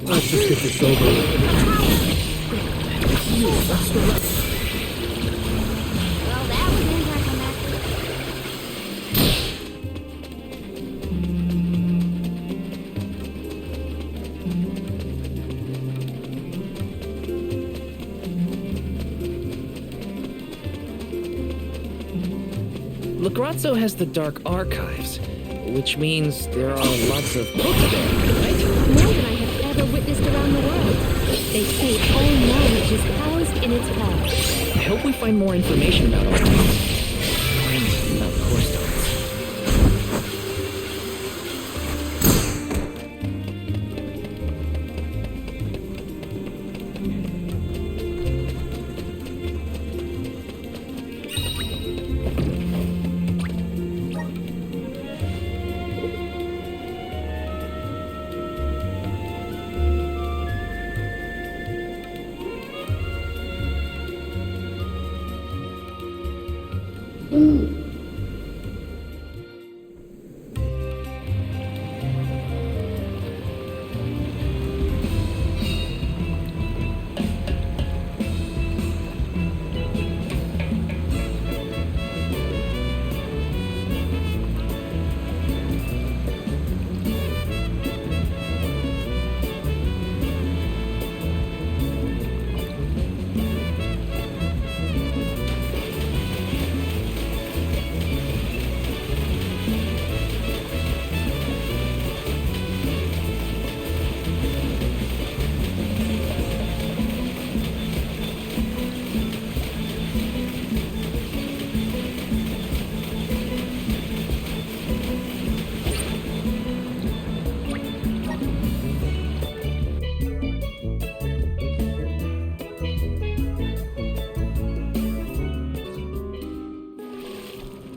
Let's just get this over with. Well, that was anticlimactic. Lagrazzo has the Dark Archives, which means there are lots of books there, right? More than I have ever witnessed around the world. They say all knowledge is housed in its halls. I hope we find more information about all this. And about core stones.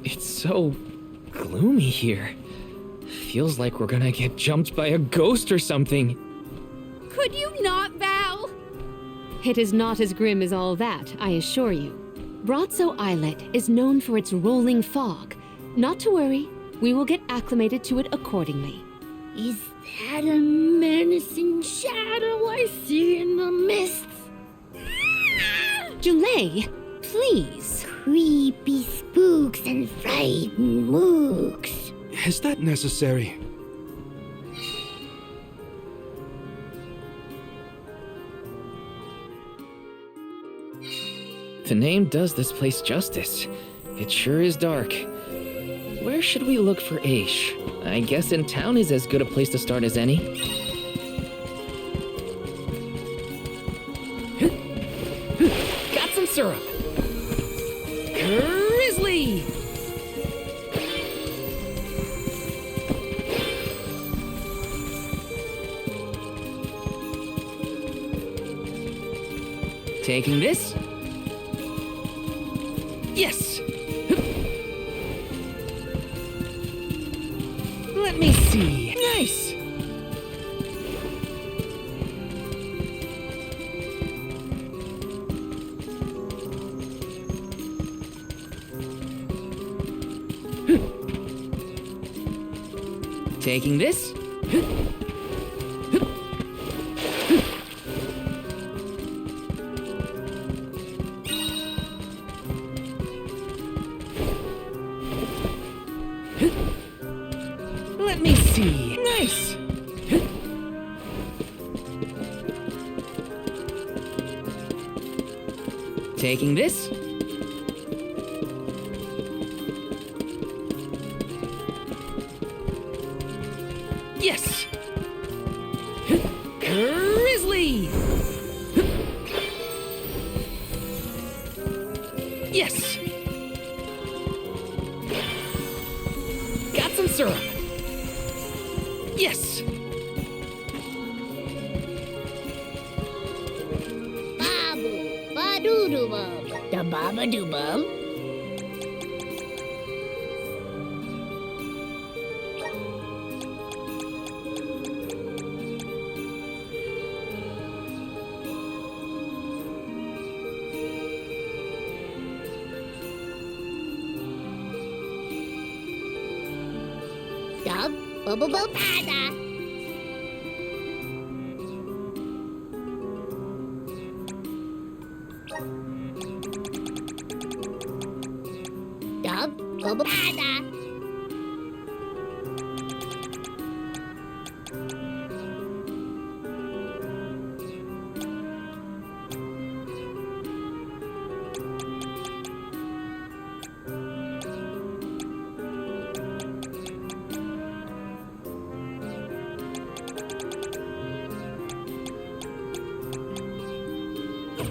It's so gloomy here. Feels like we're gonna get jumped by a ghost or something. Could you not, Val? It is not as grim as all that, I assure you. Brazzo Islet is known for its rolling fog. Not to worry, we will get acclimated to it accordingly. Is that a menacing shadow I see in the mists? Julay, please. Creepy spooks and frightened mooks. Is that necessary? The name does this place justice. It sure is dark. Where should we look for Aish? I guess in town is as good a place to start as any. Got some syrup. Grizzly! Taking this? Yes! Let me see. Nice! Taking this? Let me see. Nice! Taking this? Yes! Grizzly! Yes! Got some syrup. Yes! Babu, ba-doo-doo-bum, da baba-doo-bum. Dub, bubble pada. bubble. Nada.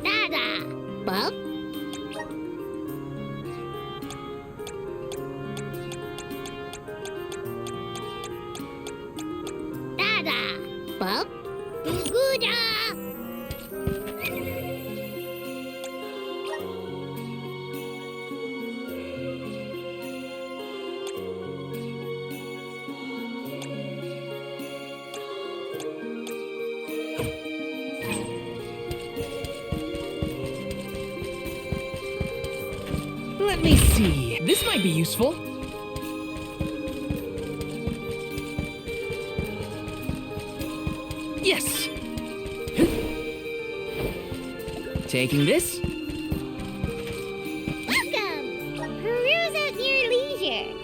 Nada. Bub? Nada. Bub? Guguda! Let me see. This might be useful. Yes! Taking this? Welcome! Peruse at your leisure.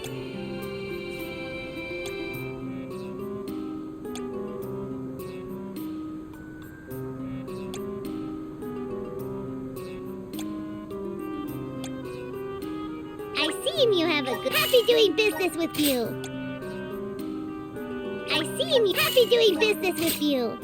I see you have a good... Happy doing business with you. I see you happy doing business with you.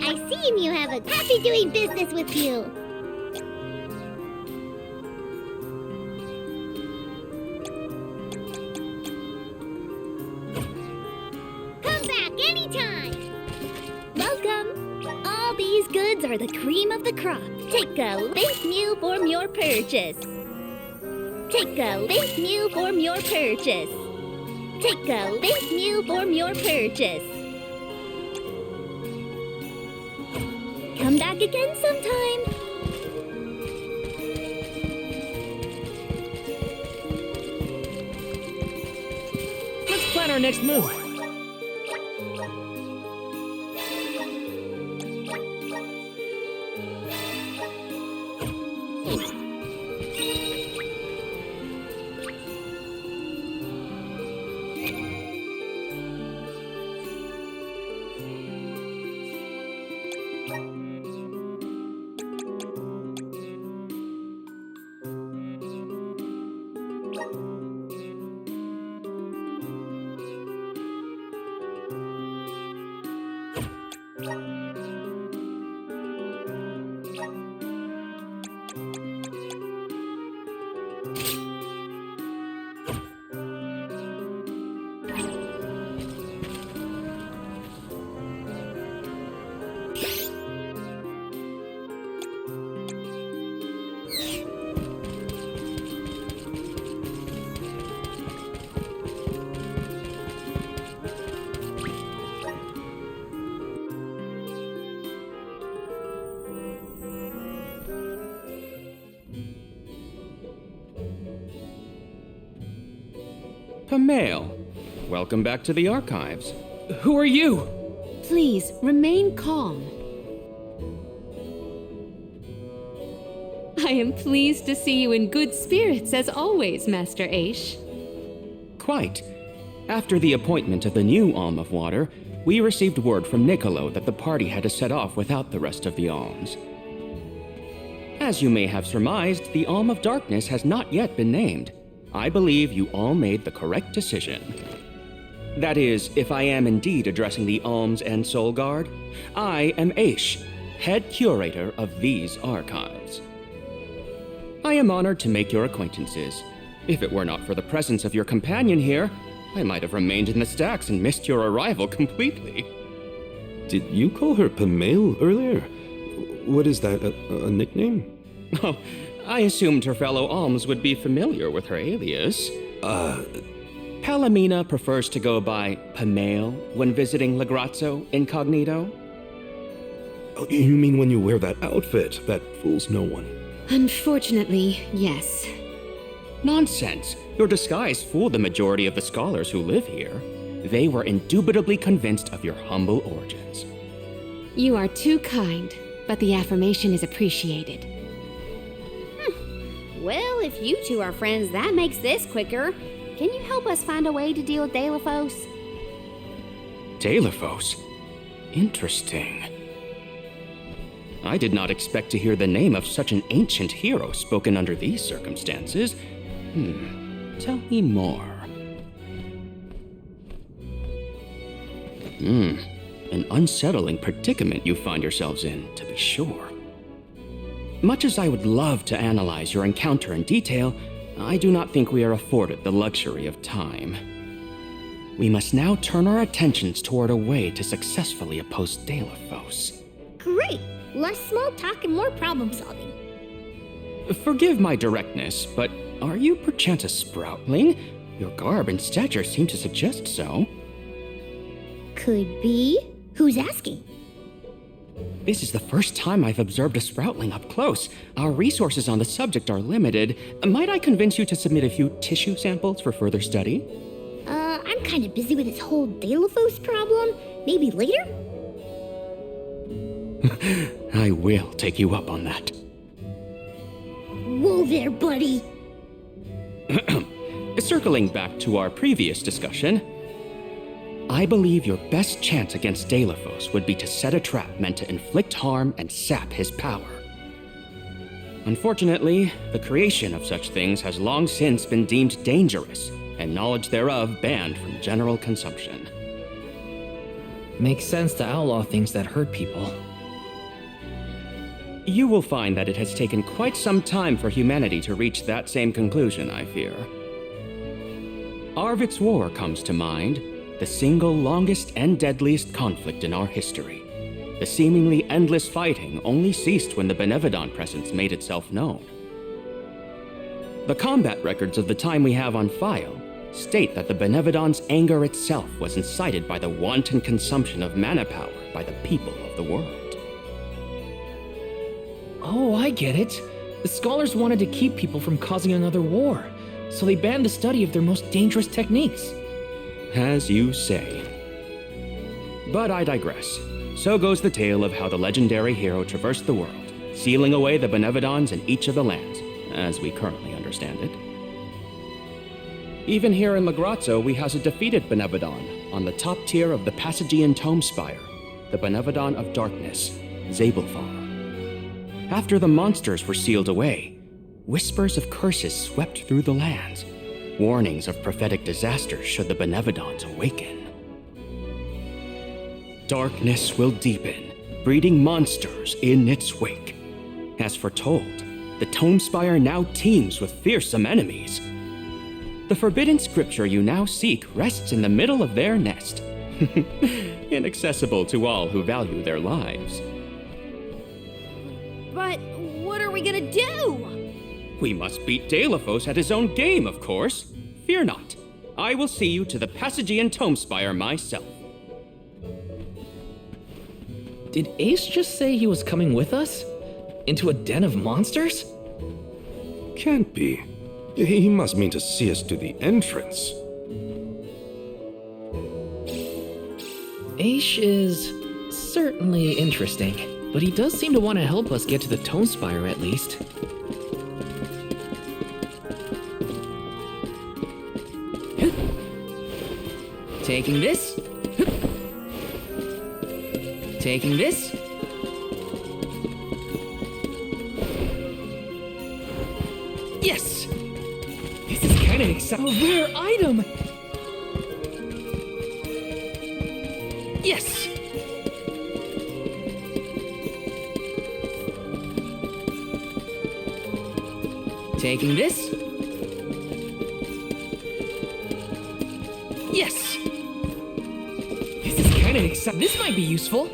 I see you have a happy doing business with you. Come back anytime. Welcome. All these goods are the cream of the crop. Take a base meal from your purchase. Take a base meal from your purchase. Take a base meal from your purchase. Come back again sometime. Let's plan our next move. Pamail, welcome back to the archives. Who are you? Please remain calm. I am pleased to see you in good spirits as always, Master Aish. Quite. After the appointment of the new Alm of Water, we received word from Niccolo that the party had to set off without the rest of the alms. As you may have surmised, the Alm of Darkness has not yet been named. I believe you all made the correct decision. That is, if I am indeed addressing the Alms and Soul Guard, I am Aish, head curator of these archives. I am honored to make your acquaintances. If it were not for the presence of your companion here, I might have remained in the stacks and missed your arrival completely. Did you call her Pamail earlier? What is that, a nickname? Oh, I assumed her fellow alms would be familiar with her alias. Palomina prefers to go by Pamail when visiting Legrazzo incognito. Oh, you mean when you wear that outfit that fools no one? Unfortunately, yes. Nonsense. Your disguise fooled the majority of the scholars who live here. They were indubitably convinced of your humble origins. You are too kind, but the affirmation is appreciated. Well, if you two are friends, that makes this quicker. Can you help us find a way to deal with Deilophos? Deilophos? Interesting. I did not expect to hear the name of such an ancient hero spoken under these circumstances. Tell me more. An unsettling predicament you find yourselves in, to be sure. Much as I would love to analyze your encounter in detail, I do not think we are afforded the luxury of time. We must now turn our attentions toward a way to successfully oppose Deilophos. Great! Less small talk and more problem solving. Forgive my directness, but are you perchance a Sproutling? Your garb and stature seem to suggest so. Could be. Who's asking? This is the first time I've observed a Sproutling up close. Our resources on the subject are limited. Might I convince you to submit a few tissue samples for further study? I'm kind of busy with this whole Deilophos problem. Maybe later? I will take you up on that. Whoa there, buddy. Circling back to our previous discussion, I believe your best chance against Deilophos would be to set a trap meant to inflict harm and sap his power. Unfortunately, the creation of such things has long since been deemed dangerous, and knowledge thereof banned from general consumption. Makes sense to outlaw things that hurt people. You will find that it has taken quite some time for humanity to reach that same conclusion, I fear. Arvid's War comes to mind, the single longest and deadliest conflict in our history. The seemingly endless fighting only ceased when the Benevodon presence made itself known. The combat records of the time we have on file state that the Benevodon's anger itself was incited by the wanton consumption of mana power by the people of the world. Oh, I get it. The scholars wanted to keep people from causing another war, so they banned the study of their most dangerous techniques. As you say. But I digress. So goes the tale of how the legendary hero traversed the world, sealing away the Benevodons in each of the lands, as we currently understand it. Even here in Lagrazzo, we has a defeated Benevodon on the top tier of the Passagian Tome Spire, the Benevodon of Darkness, Zabelfar. After the monsters were sealed away, whispers of curses swept through the lands, warnings of prophetic disaster should the Benevodons awaken. Darkness will deepen, breeding monsters in its wake. As foretold, the Tome Spire now teems with fearsome enemies. The forbidden scripture you now seek rests in the middle of their nest, inaccessible to all who value their lives. But what are we gonna do? We must beat Deilophos at his own game, of course. Fear not. I will see you to the Passagian Tome Spire myself. Did Ace just say he was coming with us? Into a den of monsters? Can't be. He must mean to see us to the entrance. Ace is certainly interesting, but he does seem to want to help us get to the Tome Spire at least. Taking this. Taking this. Yes! This is kind of exciting. A rare item! Yes! Taking this. Yes! This is kind of exciting. This might be useful.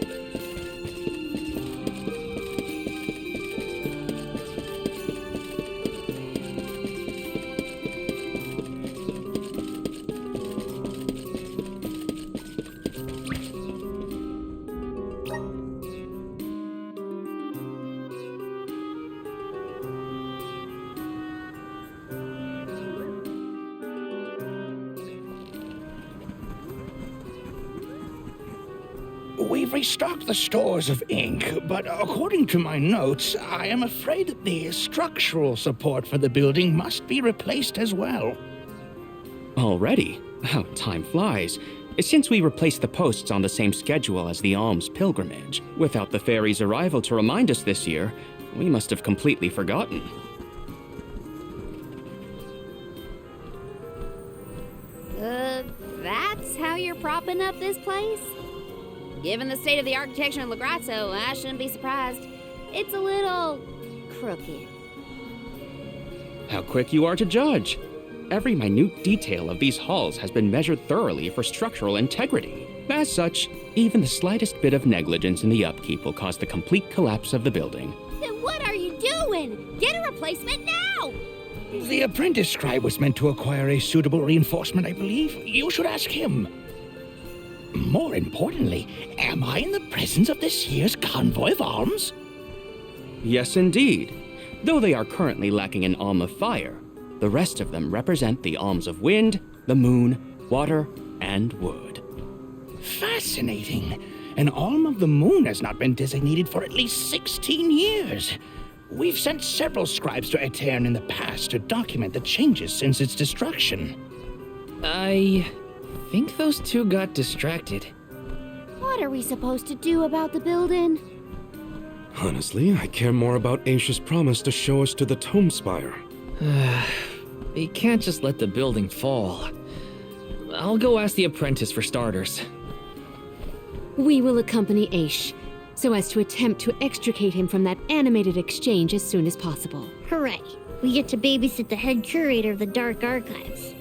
we've restocked the stores of ink, but according to my notes, I am afraid that the structural support for the building must be replaced as well. Already? How time flies. Since we replaced the posts on the same schedule as the alms pilgrimage, without the fairy's arrival to remind us this year, we must have completely forgotten. That's how you're propping up this place? Given the state of the architecture in Lagrazzo, I shouldn't be surprised. It's a little crooked. How quick you are to judge! Every minute detail of these halls has been measured thoroughly for structural integrity. As such, even the slightest bit of negligence in the upkeep will cause the complete collapse of the building. Then what are you doing? Get a replacement now! The apprentice scribe was meant to acquire a suitable reinforcement, I believe. You should ask him. More importantly, am I in the presence of this year's convoy of alms? Yes, indeed. Though they are currently lacking an alm of fire, the rest of them represent the alms of wind, the moon, water, and wood. Fascinating. An alm of the moon has not been designated for at least 16 years. We've sent several scribes to Aetern in the past to document the changes since its destruction. I think those two got distracted. What are we supposed to do about the building? Honestly, I care more about Aisha's promise to show us to the Tome Spire. We can't just let the building fall. I'll go ask the apprentice for starters. We will accompany Aish, so as to attempt to extricate him from that animated exchange as soon as possible. Hooray! We get to babysit the head curator of the Dark Archives.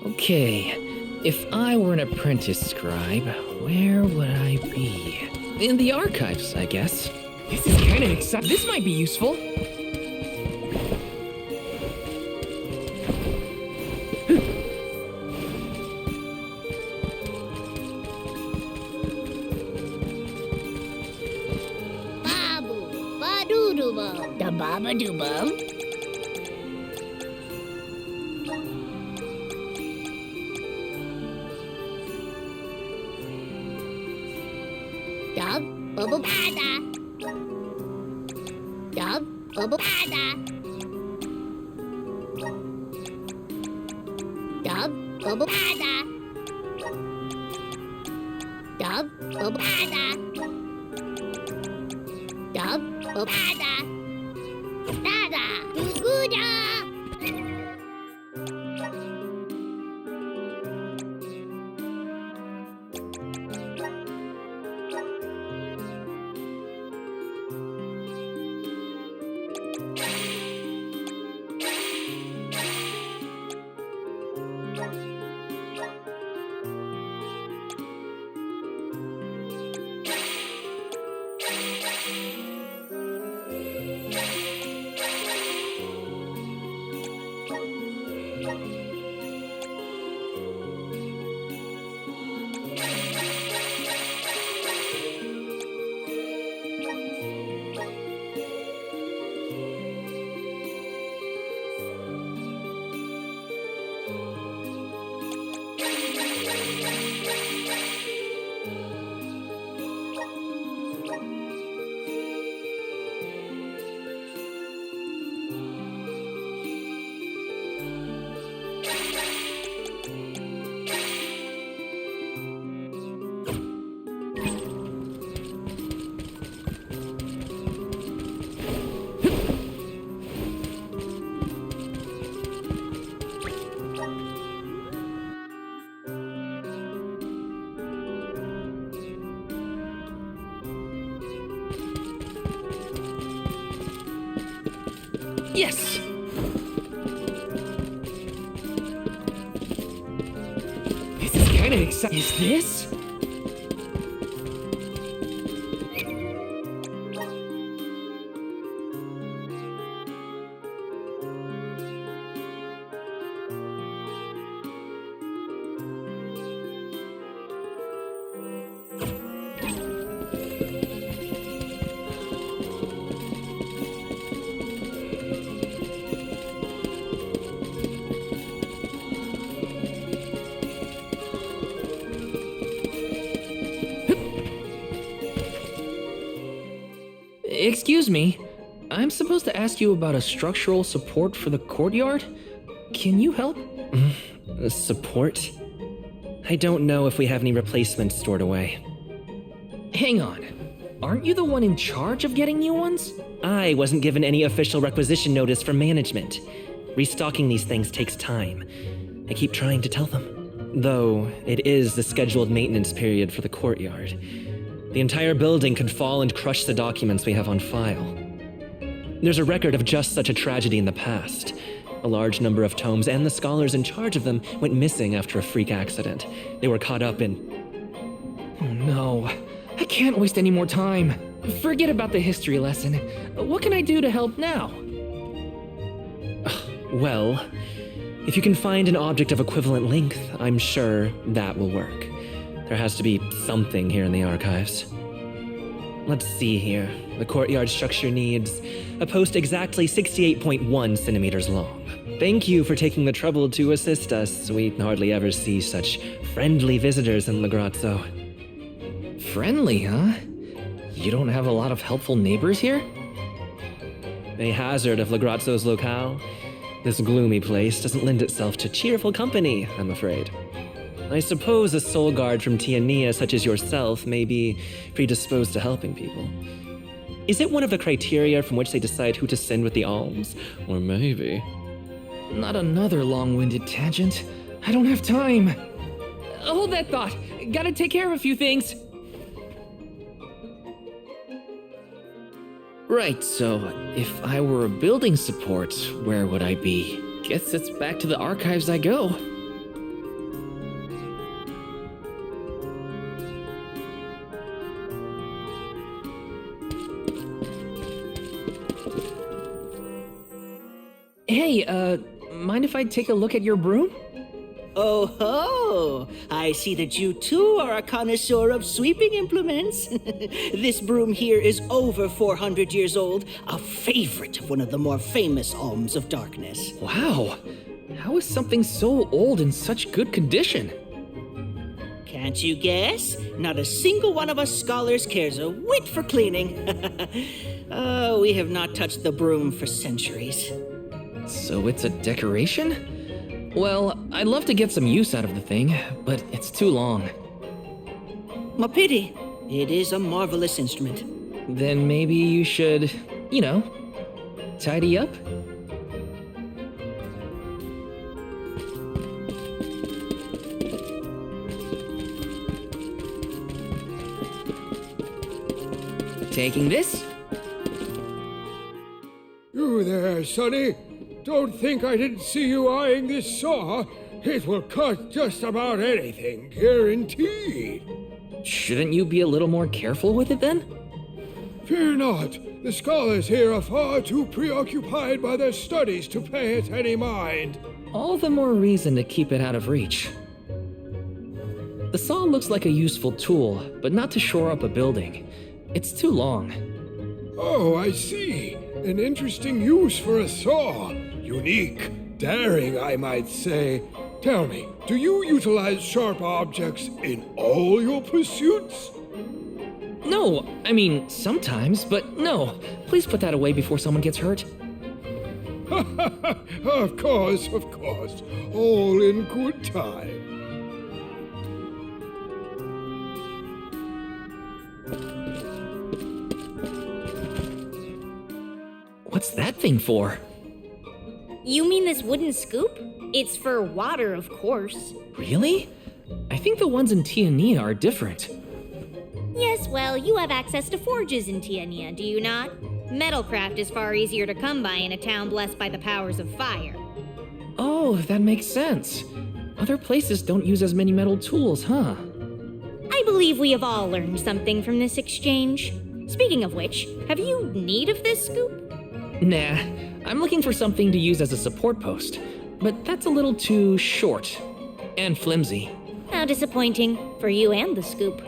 Okay, if I were an apprentice scribe, where would I be? In the archives, I guess. This is kind of exciting. This might be useful. Babu, badoodoo-bum, da baba-doo-bum. Dub, bubble bada. Dub, bubble bada. Dub, bubble bada. Dub, bubble bada. Dub, bubble bada. Dada, goo-goo-da. Yes! This is kind of exciting. Is this? Excuse me. I'm supposed to ask you about a structural support for the courtyard? Can you help? Support? I don't know if we have any replacements stored away. Hang on. Aren't you the one in charge of getting new ones? I wasn't given any official requisition notice from management. Restocking these things takes time. I keep trying to tell them. Though, it is the scheduled maintenance period for the courtyard. The entire building could fall and crush the documents we have on file. There's a record of just such a tragedy in the past. A large number of tomes and the scholars in charge of them went missing after a freak accident. They were caught up in... Oh no. I can't waste any more time. Forget about the history lesson. What can I do to help now? Well, if you can find an object of equivalent length, I'm sure that will work. There has to be something here in the archives. Let's see here. The courtyard structure needs a post exactly 68.1 centimeters long. Thank you for taking the trouble to assist us. We hardly ever see such friendly visitors in Legrazzo. Friendly, huh? You don't have a lot of helpful neighbors here? A hazard of Legrazzo's locale. This gloomy place doesn't lend itself to cheerful company, I'm afraid. I suppose a soul guard from Tiania such as yourself may be predisposed to helping people. Is it one of the criteria from which they decide who to send with the alms? Or maybe... Not another long-winded tangent. I don't have time. Hold that thought. Gotta take care of a few things. Right, so if I were a building support, where would I be? Guess it's back to the archives I go. Hey, mind if I take a look at your broom? Oh ho! I see that you too are a connoisseur of sweeping implements. This broom here is over 400 years old, a favorite of one of the more famous alms of darkness. Wow! How is something so old in such good condition? Can't you guess? Not a single one of us scholars cares a whit for cleaning. Oh, we have not touched the broom for centuries. So it's a decoration? Well, I'd love to get some use out of the thing, but it's too long. A pity. It is a marvelous instrument. Then maybe you should, tidy up? Taking this? You there, Sonny? Don't think I didn't see you eyeing this saw. It will cut just about anything, guaranteed. Shouldn't you be a little more careful with it then? Fear not. The scholars here are far too preoccupied by their studies to pay it any mind. All the more reason to keep it out of reach. The saw looks like a useful tool, but not to shore up a building. It's too long. Oh, I see. An interesting use for a saw. Unique, daring, I might say. Tell me, do you utilize sharp objects in all your pursuits? No, I mean, sometimes, but no. Please put that away before someone gets hurt. Of course, of course. All in good time. What's that thing for? You mean this wooden scoop? It's for water, of course. Really? I think the ones in Tiania are different. Yes, well, you have access to forges in Tiania, do you not? Metalcraft is far easier to come by in a town blessed by the powers of fire. Oh, that makes sense. Other places don't use as many metal tools, huh? I believe we have all learned something from this exchange. Speaking of which, have you need of this scoop? Nah, I'm looking for something to use as a support post, but that's a little too short and flimsy. How disappointing for you and the scoop.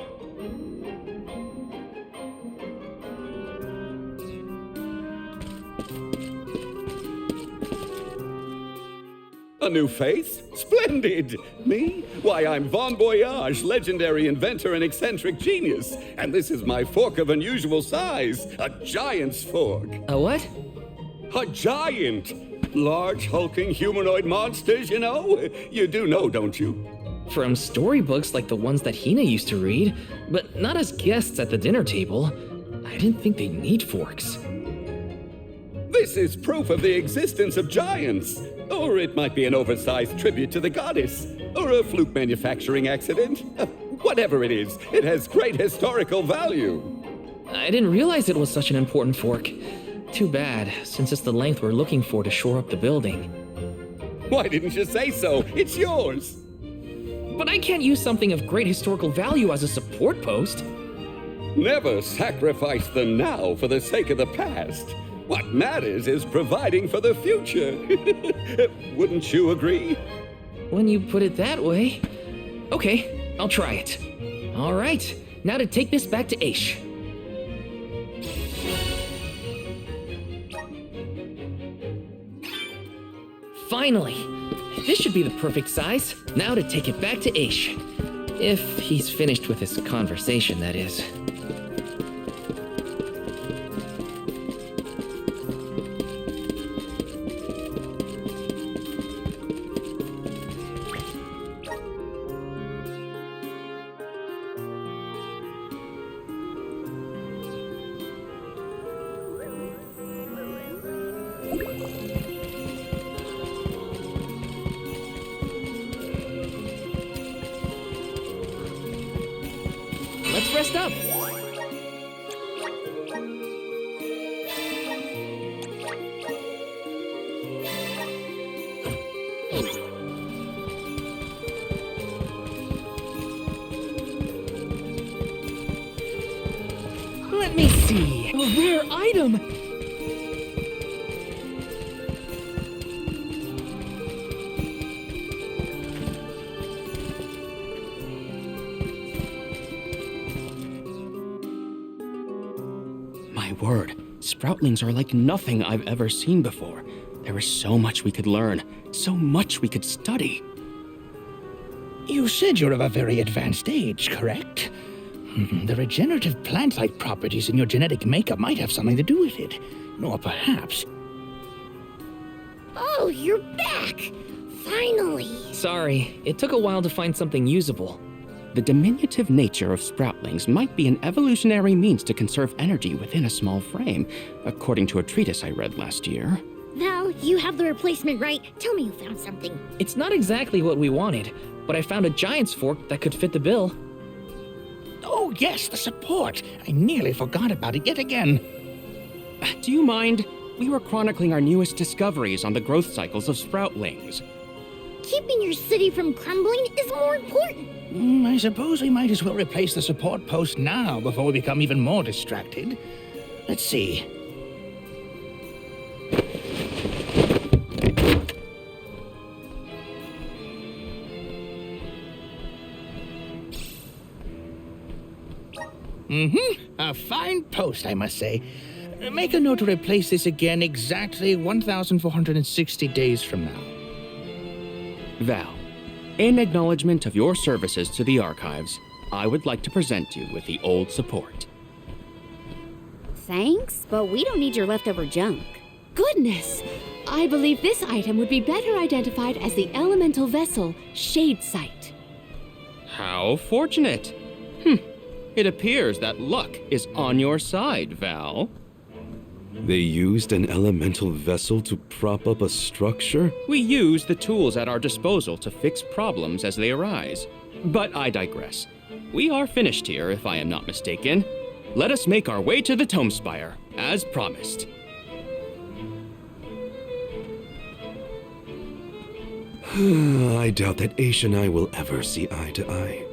A new face? Splendid! Me? Why, I'm Bon Voyage, legendary inventor and eccentric genius. And this is my fork of unusual size, a giant's fork. A what? A giant! Large, hulking humanoid monsters, you know? You do know, don't you? From storybooks like the ones that Hina used to read, but not as guests at the dinner table. I didn't think they'd need forks. This is proof of the existence of giants. Or it might be an oversized tribute to the goddess. Or a fluke manufacturing accident. Whatever it is, it has great historical value. I didn't realize it was such an important fork. Too bad, since it's the length we're looking for to shore up the building. Why didn't you say so? It's yours. But I can't use something of great historical value as a support post. Never sacrifice the now for the sake of the past. What matters is providing for the future. Wouldn't you agree? When you put it that way. Okay, I'll try it. All right, now to take this back to Aish. Finally! This should be the perfect size. Now to take it back to Aish. If he's finished with his conversation, that is. Let's rest up. Let me see. A rare item. My word, Sproutlings are like nothing I've ever seen before. There is so much we could learn, so much we could study. You said you're of a very advanced age, correct? The regenerative plant-like properties in your genetic makeup might have something to do with it. Or perhaps... Oh, you're back! Finally! Sorry, it took a while to find something usable. The diminutive nature of Sproutlings might be an evolutionary means to conserve energy within a small frame, according to a treatise I read last year. Val, you have the replacement, right? Tell me you found something. It's not exactly what we wanted, but I found a giant's fork that could fit the bill. Oh yes, the support! I nearly forgot about it yet again. Do you mind? We were chronicling our newest discoveries on the growth cycles of Sproutlings. Keeping your city from crumbling is more important. I suppose we might as well replace the support post now before we become even more distracted. Let's see. A fine post, I must say. Make a note to replace this again exactly 1,460 days from now. Val, in acknowledgement of your services to the archives, I would like to present you with the old support. Thanks, but we don't need your leftover junk. Goodness! I believe this item would be better identified as the elemental vessel Shade Sight. How fortunate. It appears that luck is on your side, Val. They used an elemental vessel to prop up a structure? We use the tools at our disposal to fix problems as they arise. But I digress. We are finished here, if I am not mistaken. Let us make our way to the Tome Spire, as promised. I doubt that Aish and I will ever see eye to eye.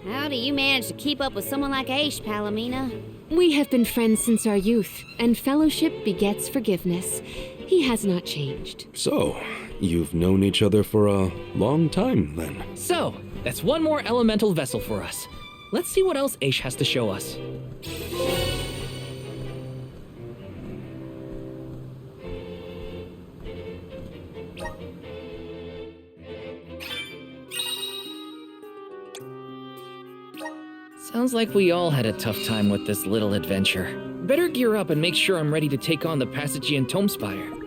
How do you manage to keep up with someone like Aish, Palomina? We have been friends since our youth, and fellowship begets forgiveness. He has not changed. So, you've known each other for a long time, then? So, that's one more elemental vessel for us. Let's see what else Aish has to show us. Sounds like we all had a tough time with this little adventure. Better gear up and make sure I'm ready to take on the Passagian Tomespire.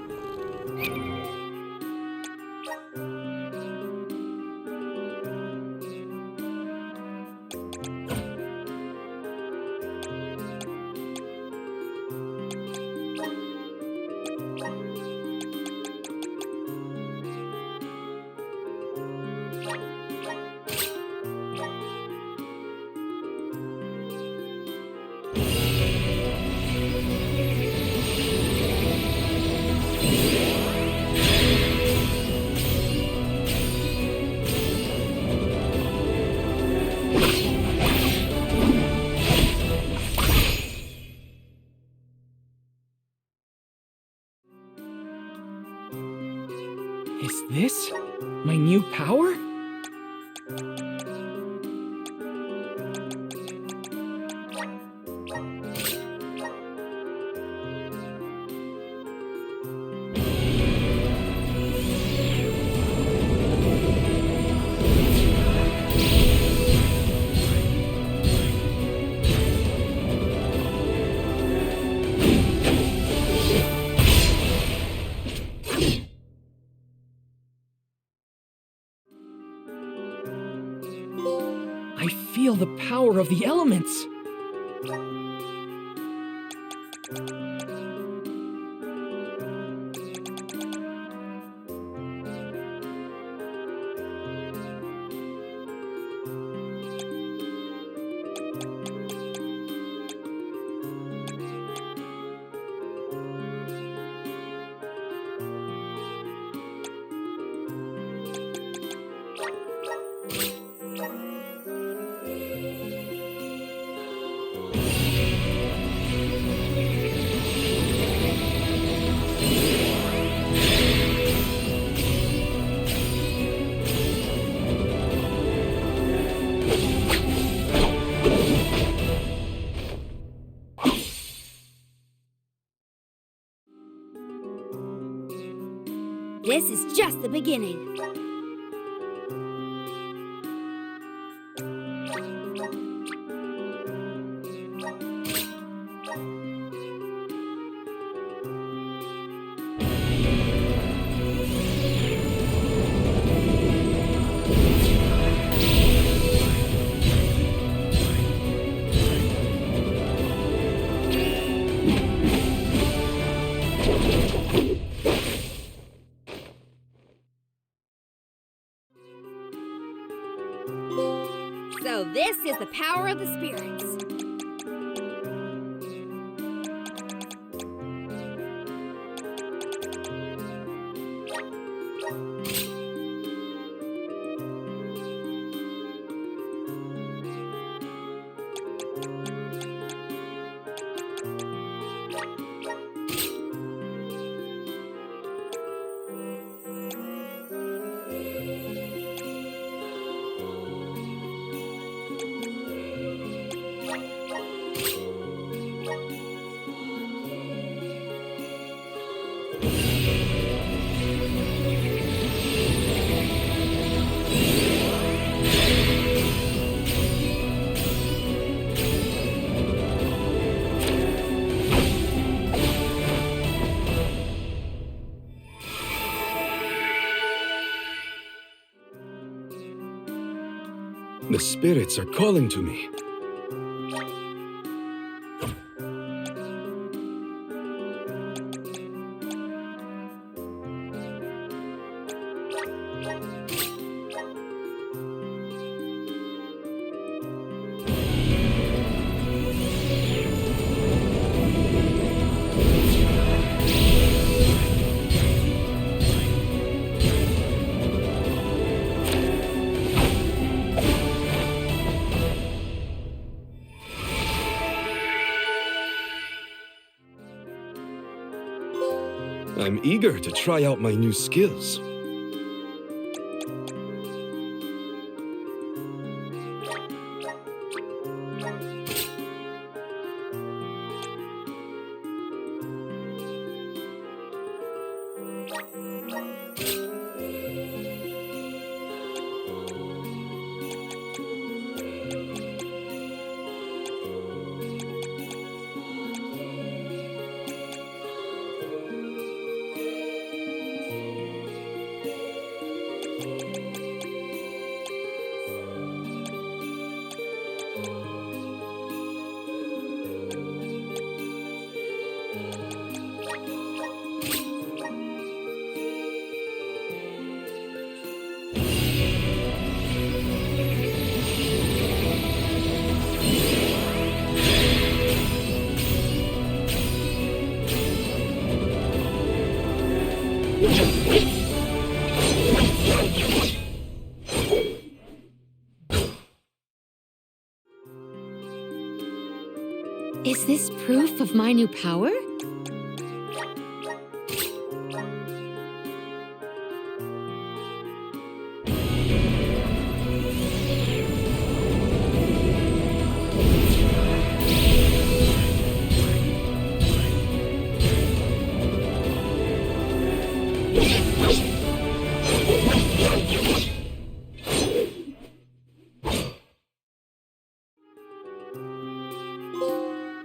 Is this my new power? I feel the power of the elements. This is just the beginning. So this is the power of the spirits. The spirits are calling to me. I'm eager to try out my new skills. Is this proof of my new power?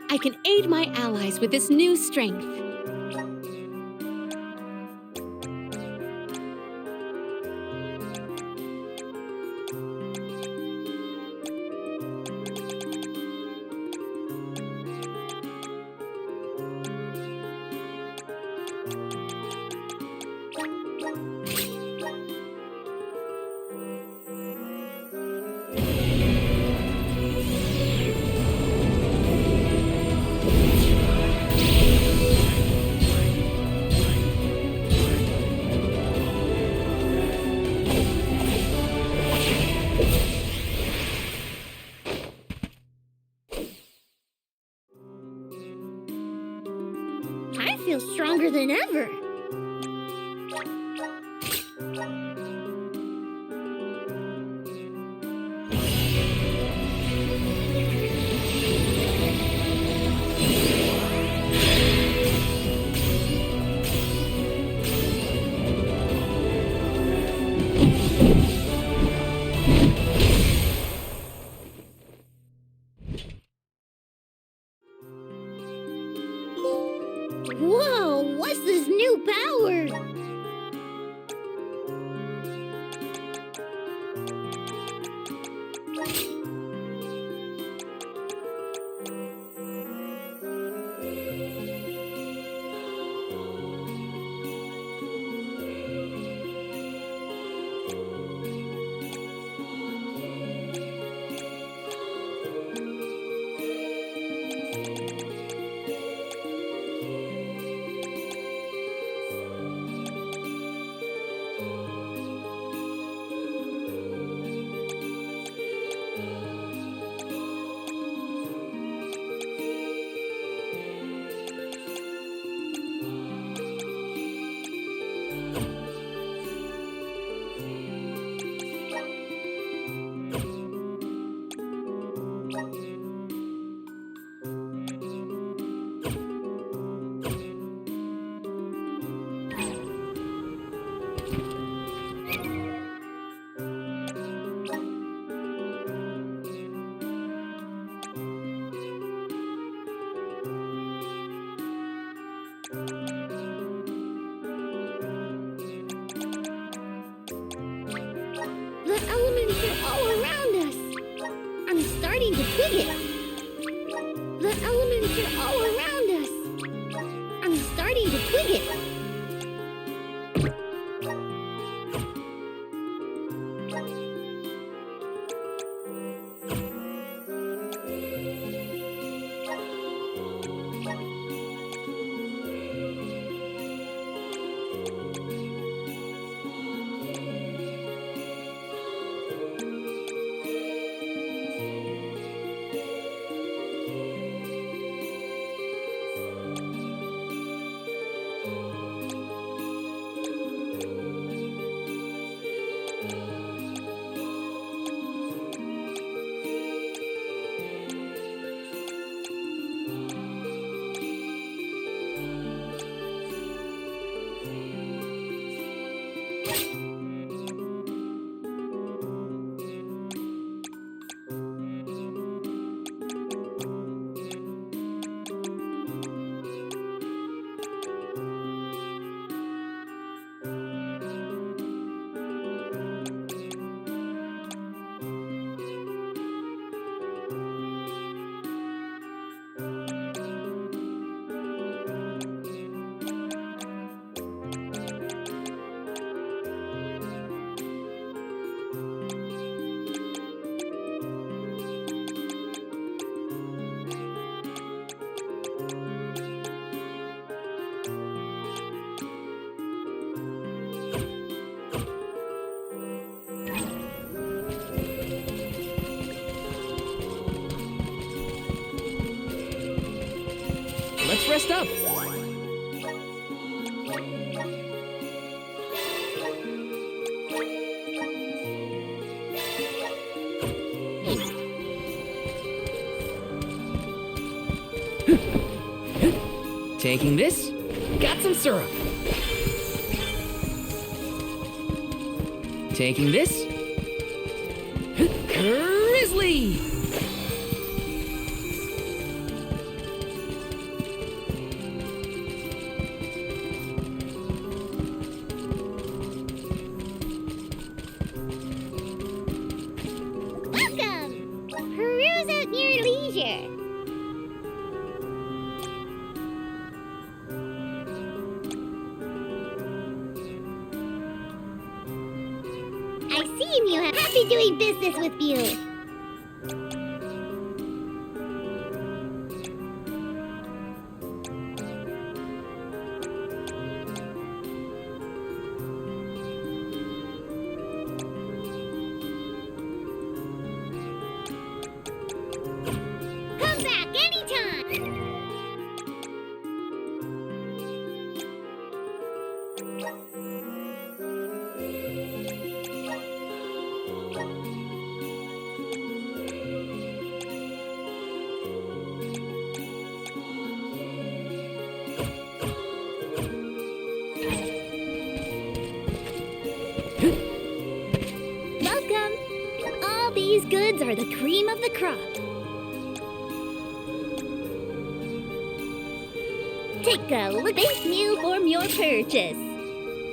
I can aid my allies with this new strength. I feel stronger than ever. Whoa, what's this new power? The elements are all around us. I'm starting to dig it. The elements are all around us. I'm starting to twig it. Let's rest up. Taking this, got some syrup. Taking this, Grizzly! Welcome! Peruse at your leisure. I see you have happy doing business with you. Come back anytime. Welcome. All these goods are the cream of the crop. Take a look. Thank you for your purchase.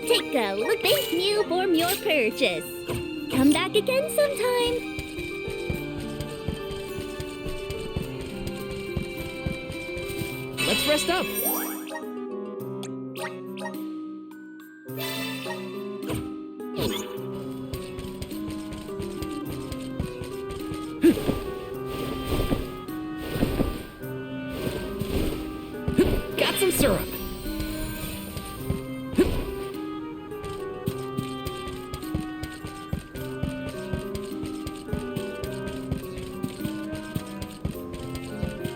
Take a look. Thank you for your purchase. Come back again sometime. Let's rest up. Got some syrup.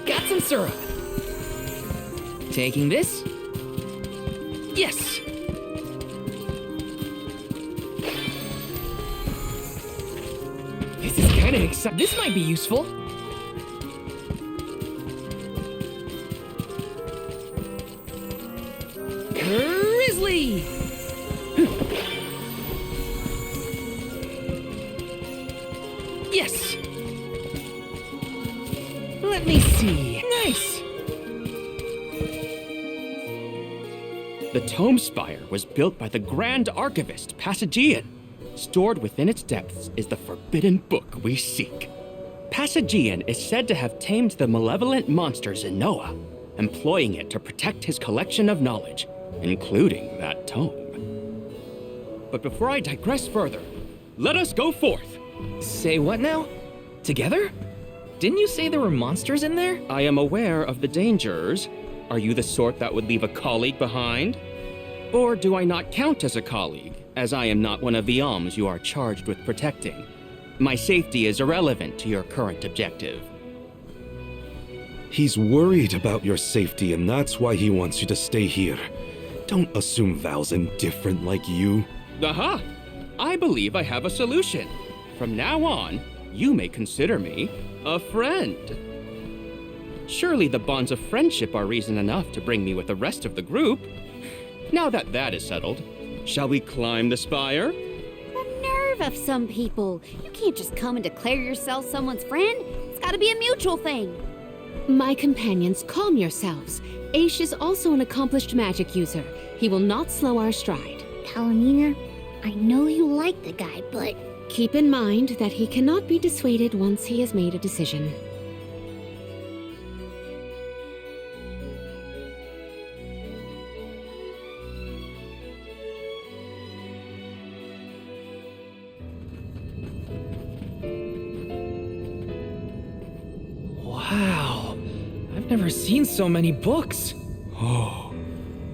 Got some syrup. Taking this. Yes. This is kind of exciting. This might be useful. Grizzly! Yes! Let me see. Nice! The Tome Spire was built by the Grand Archivist Passagian. Stored within its depths is the forbidden book we seek. Passagian is said to have tamed the malevolent monster Zenoa, employing it to protect his collection of knowledge, including that tome. But before I digress further, let us go forth. Say what now? Together? Didn't you say there were monsters in there? I am aware of the dangers. Are you the sort that would leave a colleague behind? Or do I not count as a colleague, as I am not one of the alms you are charged with protecting? My safety is irrelevant to your current objective. He's worried about your safety, and that's why he wants you to stay here. Don't assume Val's indifferent like you. Aha! I believe I have a solution. From now on, you may consider me a friend. Surely the bonds of friendship are reason enough to bring me with the rest of the group. Now that that is settled, shall we climb the spire? The nerve of some people. You can't just come and declare yourself someone's friend. It's gotta be a mutual thing. My companions, calm yourselves. Aish is also an accomplished magic user. He will not slow our stride. Palomina, I know you like the guy, but Keep in mind that he cannot be dissuaded once he has made a decision. Wow, I've never seen so many books. Oh,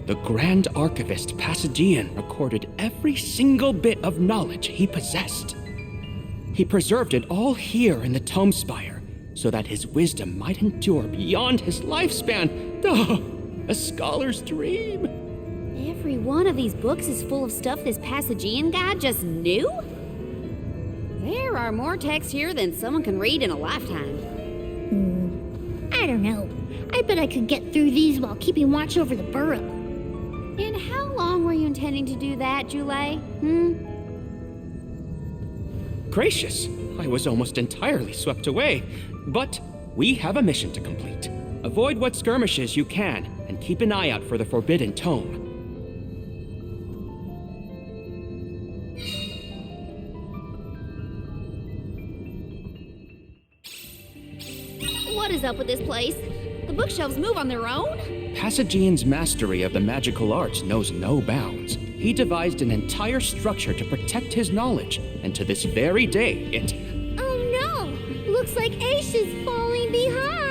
the Grand Archivist Passagian recorded every single bit of knowledge he possessed. He preserved it all here in the Tome Spire, so that his wisdom might endure beyond his lifespan. A scholar's dream. Every one of these books is full of stuff this Passagean guy just knew? There are more texts here than someone can read in a lifetime. I don't know. I bet I could get through these while keeping watch over the burrow. And how long were you intending to do that, Jule? Gracious, I was almost entirely swept away. But we have a mission to complete. Avoid what skirmishes you can, and keep an eye out for the Forbidden Tome. What is up with this place? The bookshelves move on their own? Passagean's mastery of the magical arts knows no bounds. He devised an entire structure to protect his knowledge, and to this very day, it... Oh no! Looks like Aish is falling behind!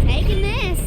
Taking this.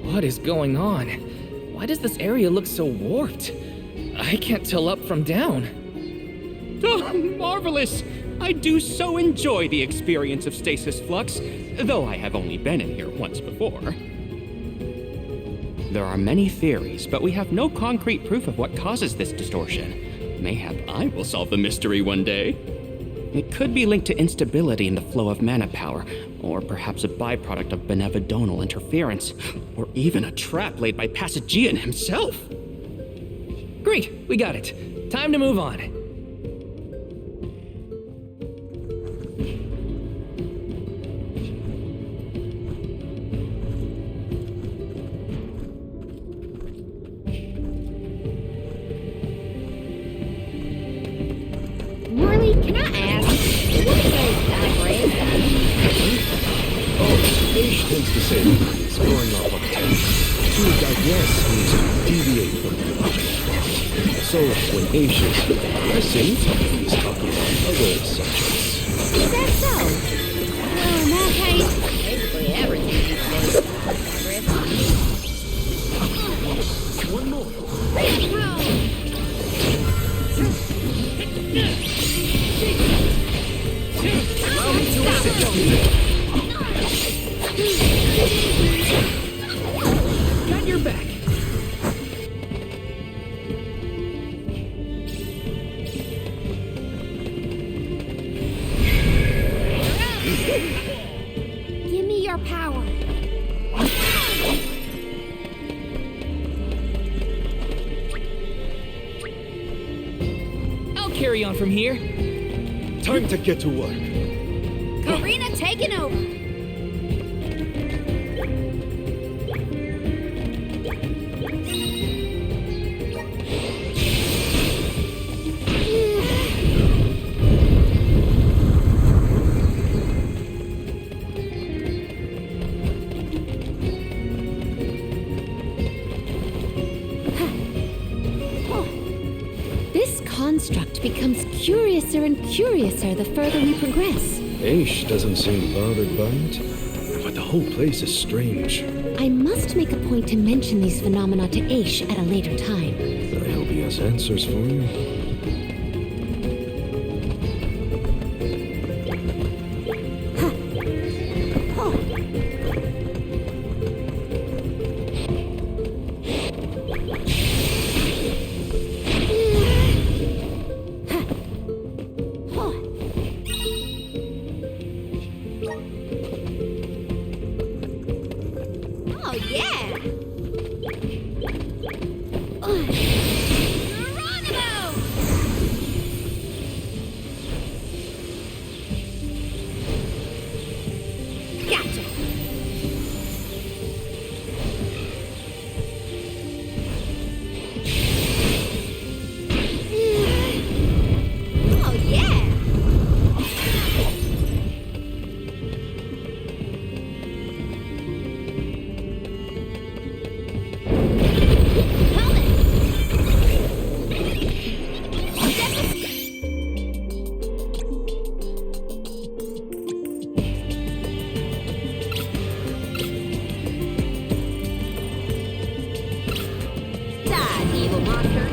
What is going on? Why does this area look so warped? I can't tell up from down. Oh, marvelous! I do so enjoy the experience of stasis flux, though I have only been in here once before. There are many theories, but we have no concrete proof of what causes this distortion. Mayhap I will solve the mystery one day. It could be linked to instability in the flow of mana power, or perhaps a byproduct of benevodonal interference, or even a trap laid by Passagean himself. Great, we got it. Time to move on. Morley, can I ask, what is those digress? Aish tends to say that he's going off on a tangent. To digress means to deviate from the object. So when Aish is digressing, he's talking about other subjects. Is that so? Well, in that case, basically everything these days is digress. One more. Got your back. Give me your power. I'll carry on from here. Time to get to work. Karina taking over. This construct becomes curiouser and curiouser the further we progress. Aish doesn't seem bothered by it, but the whole place is strange. I must make a point to mention these phenomena to Aish at a later time. I hope he has answers for you. Gotcha. Oh, yeah. Die, evil monsters.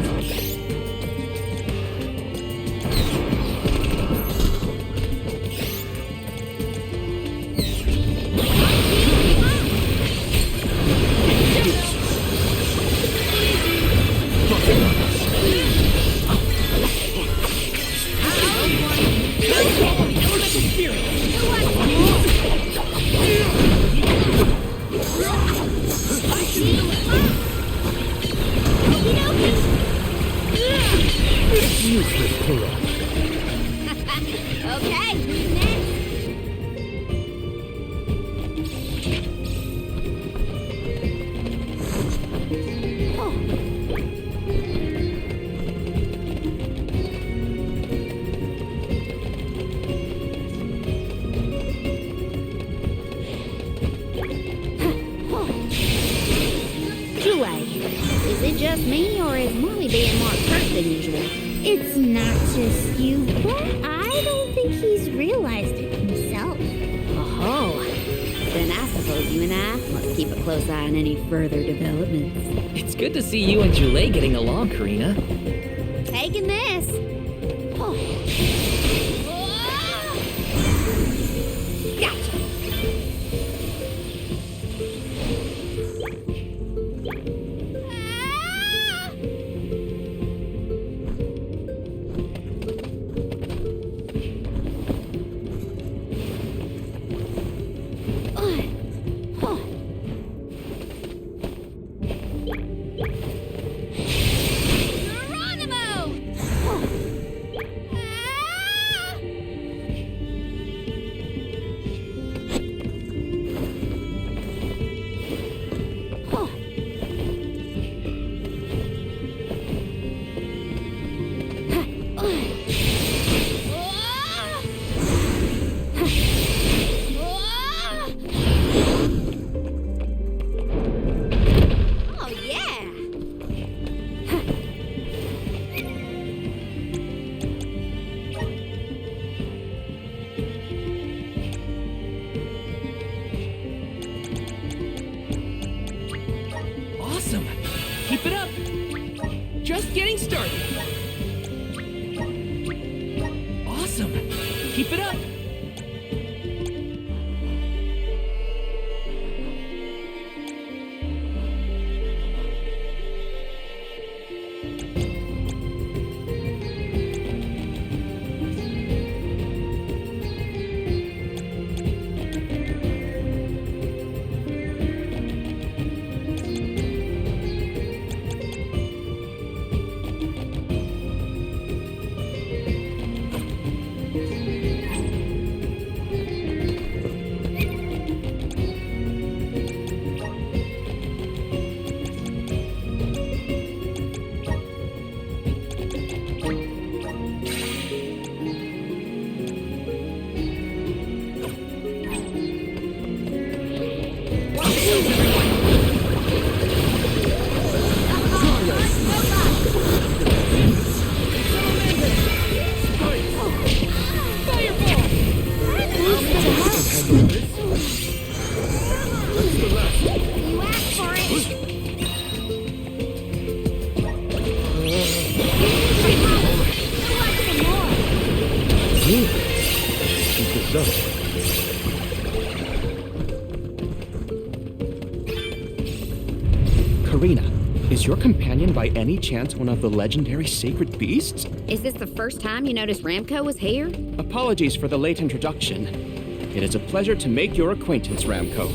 Useless, Kuro. Okay, who's next? Jule, is it just me, or is Molly being more curt than usual? It's not just you, but I don't think he's realized it himself. Oh, then I suppose you and I must keep a close eye on any further developments. It's good to see you and Jule getting along, Karina. Taking this. Oh. Gotcha. Oh, yeah. Awesome. Keep it up. Just getting started. Awesome. Keep it up. You asked for it. Keep this up. Karina, is your companion by any chance one of the legendary sacred beasts? Is this the first time you noticed Ramco was here? Apologies for the late introduction. It is a pleasure to make your acquaintance, Ramco.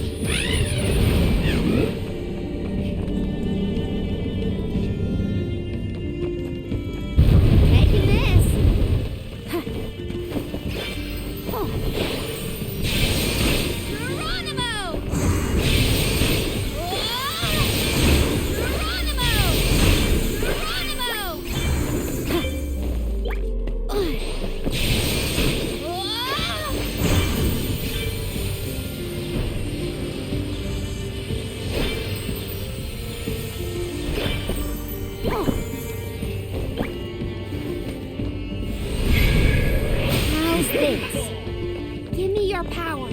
this. Give me your power.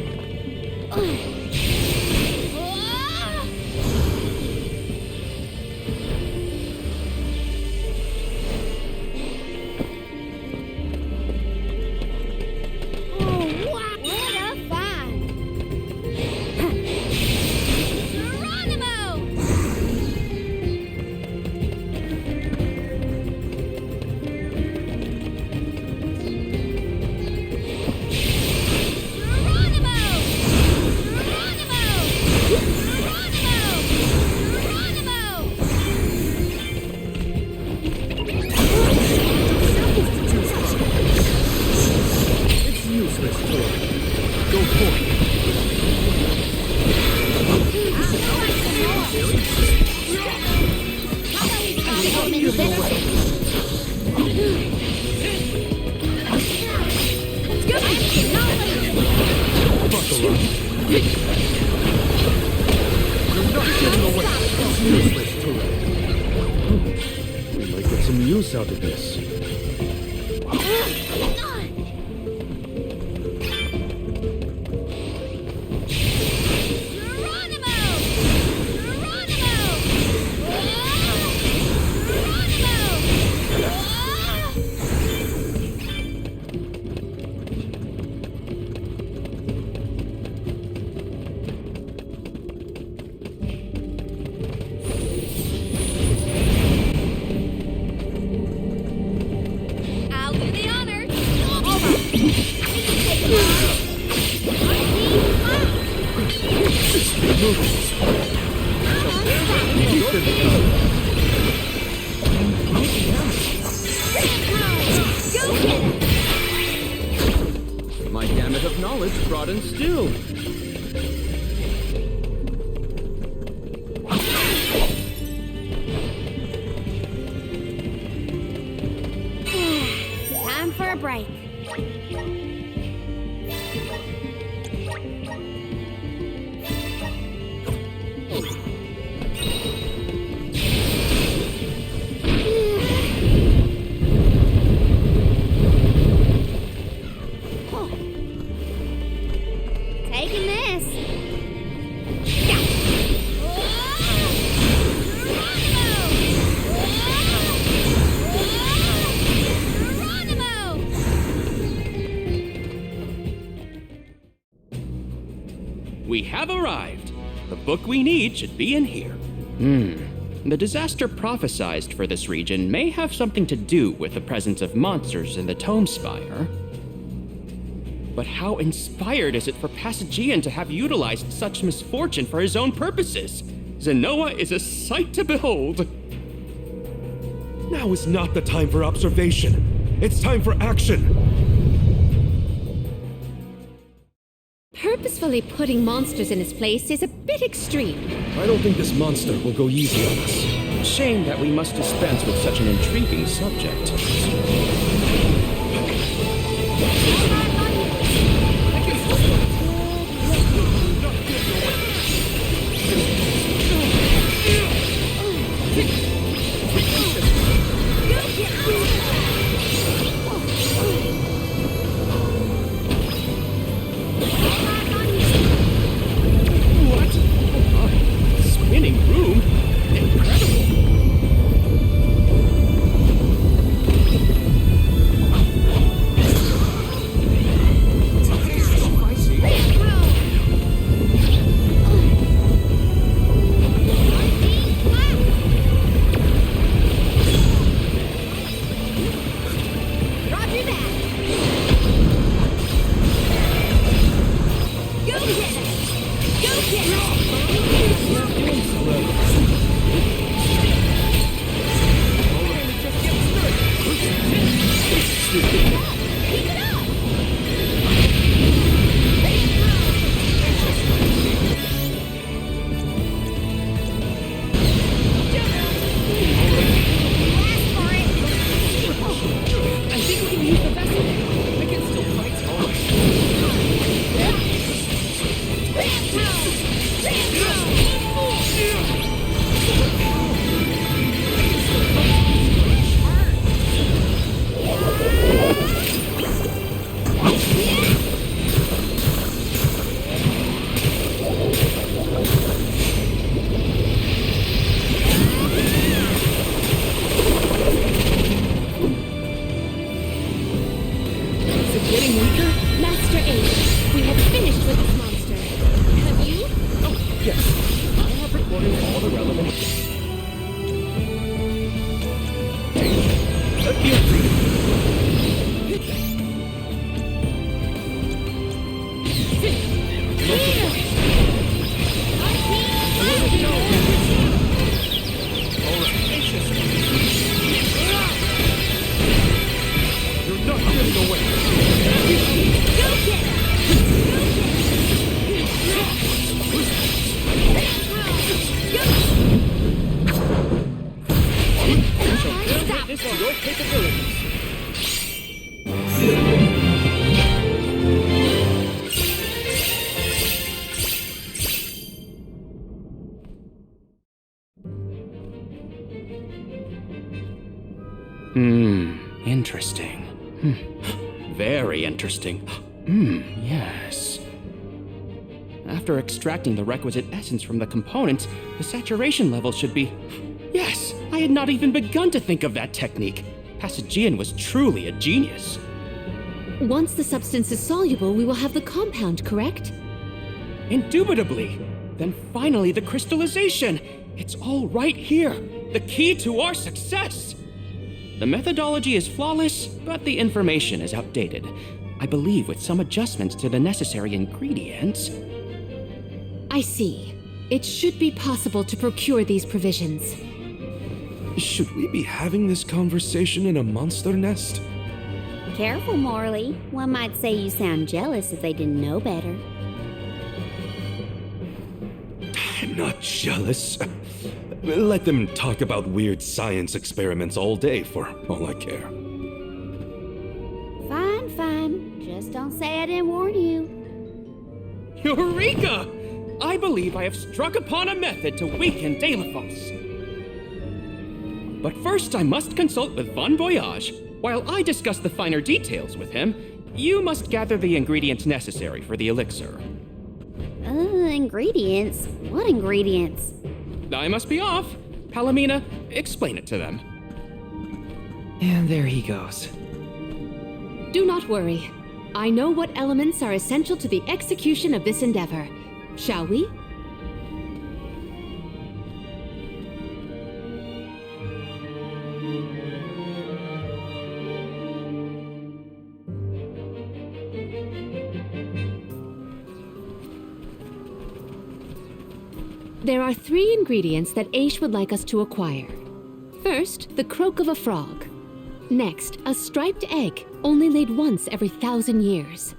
We might get some use out of this. I'll do the honors. My gamut of knowledge broadens still. Time for a break. Taking this. We have arrived. The book we need should be in here. The disaster prophesized for this region may have something to do with the presence of monsters in the Tome Spire. But how inspired is it for Passagian to have utilized such misfortune for his own purposes? Zenoa is a sight to behold. Now is not the time for observation. It's time for action. Purposefully putting monsters in his place is a bit extreme. I don't think this monster will go easy on us. Shame that we must dispense with such an intriguing subject. Spinning room? Incredible! Feel free. You're not getting away. This to your capabilities. Interesting. Very interesting. Yes. After extracting the requisite essence from the components, the saturation level should be... Yes, I had not even begun to think of that technique. Passagian was truly a genius. Once the substance is soluble, we will have the compound, correct? Indubitably. Then finally the crystallization. It's all right here. The key to our success. The methodology is flawless, but the information is outdated. I believe with some adjustments to the necessary ingredients... I see. It should be possible to procure these provisions. Should we be having this conversation in a monster nest? Careful, Morley. One might say you sound jealous if they didn't know better. I'm not jealous. Let them talk about weird science experiments all day for all I care. Fine, fine. Just don't say I didn't warn you. Eureka! I believe I have struck upon a method to weaken Delaphos. But first I must consult with Bon Voyage. While I discuss the finer details with him, you must gather the ingredients necessary for the elixir. Ingredients? What ingredients? I must be off. Palomina, explain it to them. And there he goes. Do not worry. I know what elements are essential to the execution of this endeavor. Shall we? There are 3 ingredients that Aish would like us to acquire. First, the croak of a frog. Next, a striped egg, only laid once every 1,000 years.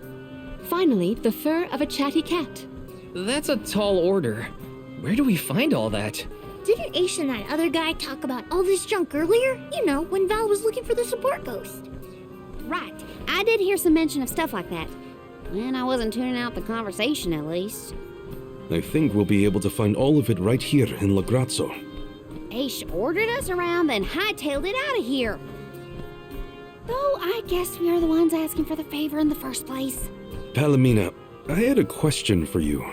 Finally, the fur of a chatty cat. That's a tall order. Where do we find all that? Didn't Aish and that other guy talk about all this junk earlier? You know, when Val was looking for the support ghost. Right. I did hear some mention of stuff like that. And I wasn't tuning out the conversation, at least. I think we'll be able to find all of it right here in La Grazzo. Aish ordered us around, then hightailed it out of here. Though I guess we are the ones asking for the favor in the first place. Palomina, I had a question for you.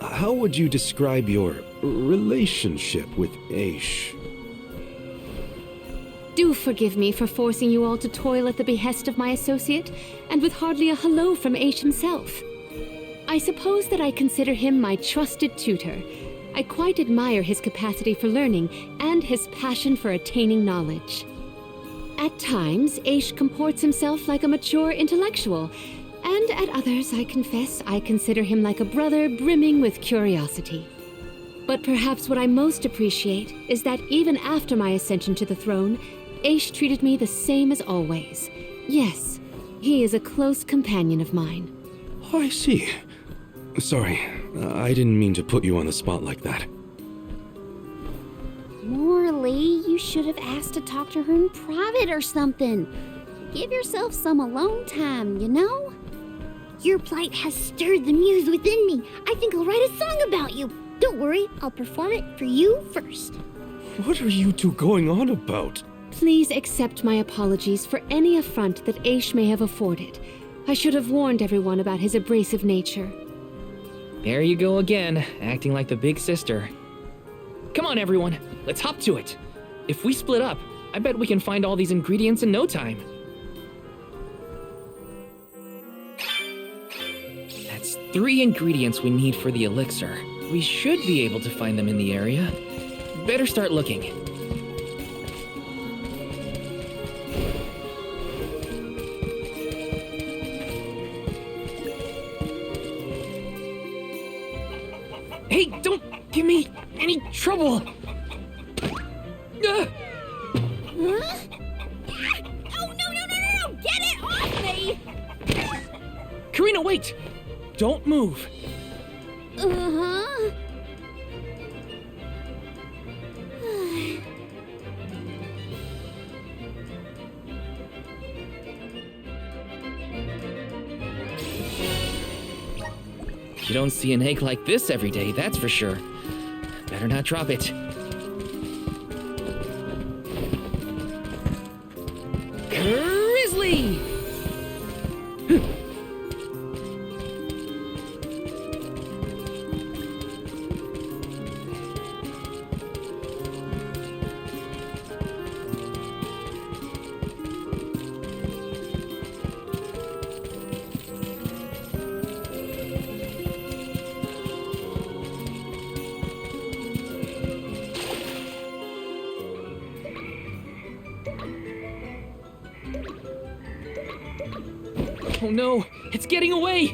How would you describe your relationship with Aish? Do forgive me for forcing you all to toil at the behest of my associate, and with hardly a hello from Aish himself. I suppose that I consider him my trusted tutor. I quite admire his capacity for learning and his passion for attaining knowledge. At times, Aish comports himself like a mature intellectual, and at others, I confess, I consider him like a brother brimming with curiosity. But perhaps what I most appreciate is that even after my ascension to the throne, Aish treated me the same as always. Yes, he is a close companion of mine. Oh, I see. Sorry, I didn't mean to put you on the spot like that. Morley, you should have asked to talk to her in private or something. Give yourself some alone time, you know? Your plight has stirred the muse within me. I think I'll write a song about you. Don't worry, I'll perform it for you first. What are you two going on about? Please accept my apologies for any affront that Aish may have afforded. I should have warned everyone about his abrasive nature. There you go again, acting like the big sister. Come on, everyone, let's hop to it. If we split up, I bet we can find all these ingredients in no time. That's 3 ingredients we need for the elixir. We should be able to find them in the area. Better start looking. Don't give me any trouble! Huh? Oh, no! Get it off me! Karina, wait! Don't move! Uh-huh. You don't see an egg like this every day, that's for sure. Better not drop it. Grizzly! Oh no, it's getting away!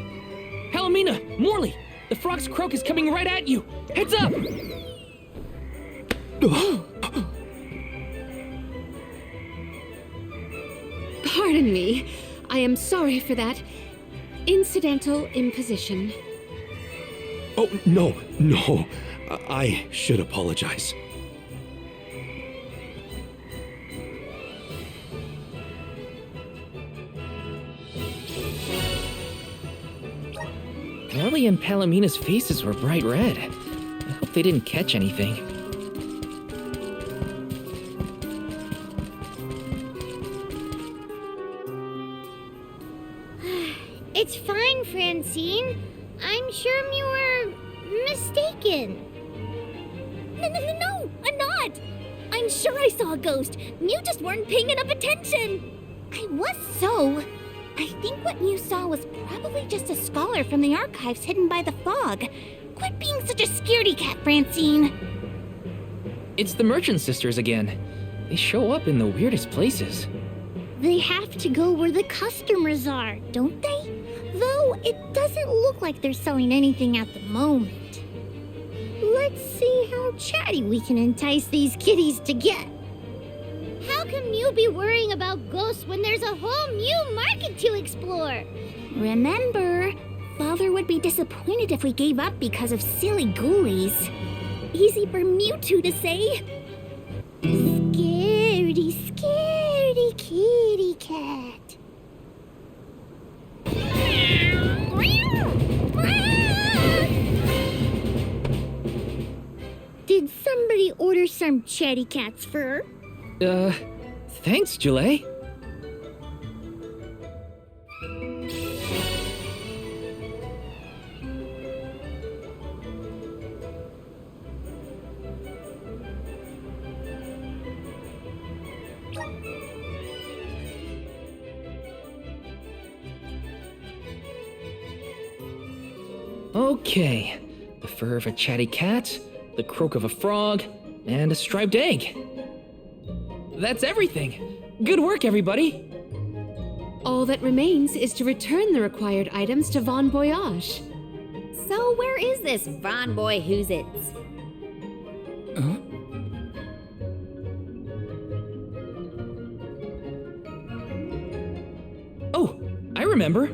Palomina, Morley, the frog's croak is coming right at you! Heads up! Pardon me. I am sorry for that incidental imposition. Oh, no. I should apologize. Morley and Palomina's faces were bright red. I hope they didn't catch anything. It's fine, Francine. I'm sure you were mistaken. No, I'm not. I'm sure I saw a ghost. You just weren't paying enough attention. I was so. I think what you saw was probably just a scholar from the archives hidden by the fog. Quit being such a scaredy cat, Francine. It's the Merchant Sisters again. They show up in the weirdest places. They have to go where the customers are, don't they? Though it doesn't look like they're selling anything at the moment. Let's see how chatty we can entice these kitties to get. How can you be worrying about ghosts when there's a whole new market to explore? Remember, Father would be disappointed if we gave up because of silly ghoulies. Easy for Mewtwo to say. Scaredy kitty cat. Did somebody order some chatty cat's fur? Thanks, Julie. Okay, the fur of a chatty cat, the croak of a frog, and a striped egg. That's everything. Good work, everybody. All that remains is to return the required items to Von Voyage. So where is this Von Boy Who's-Its? Oh, I remember.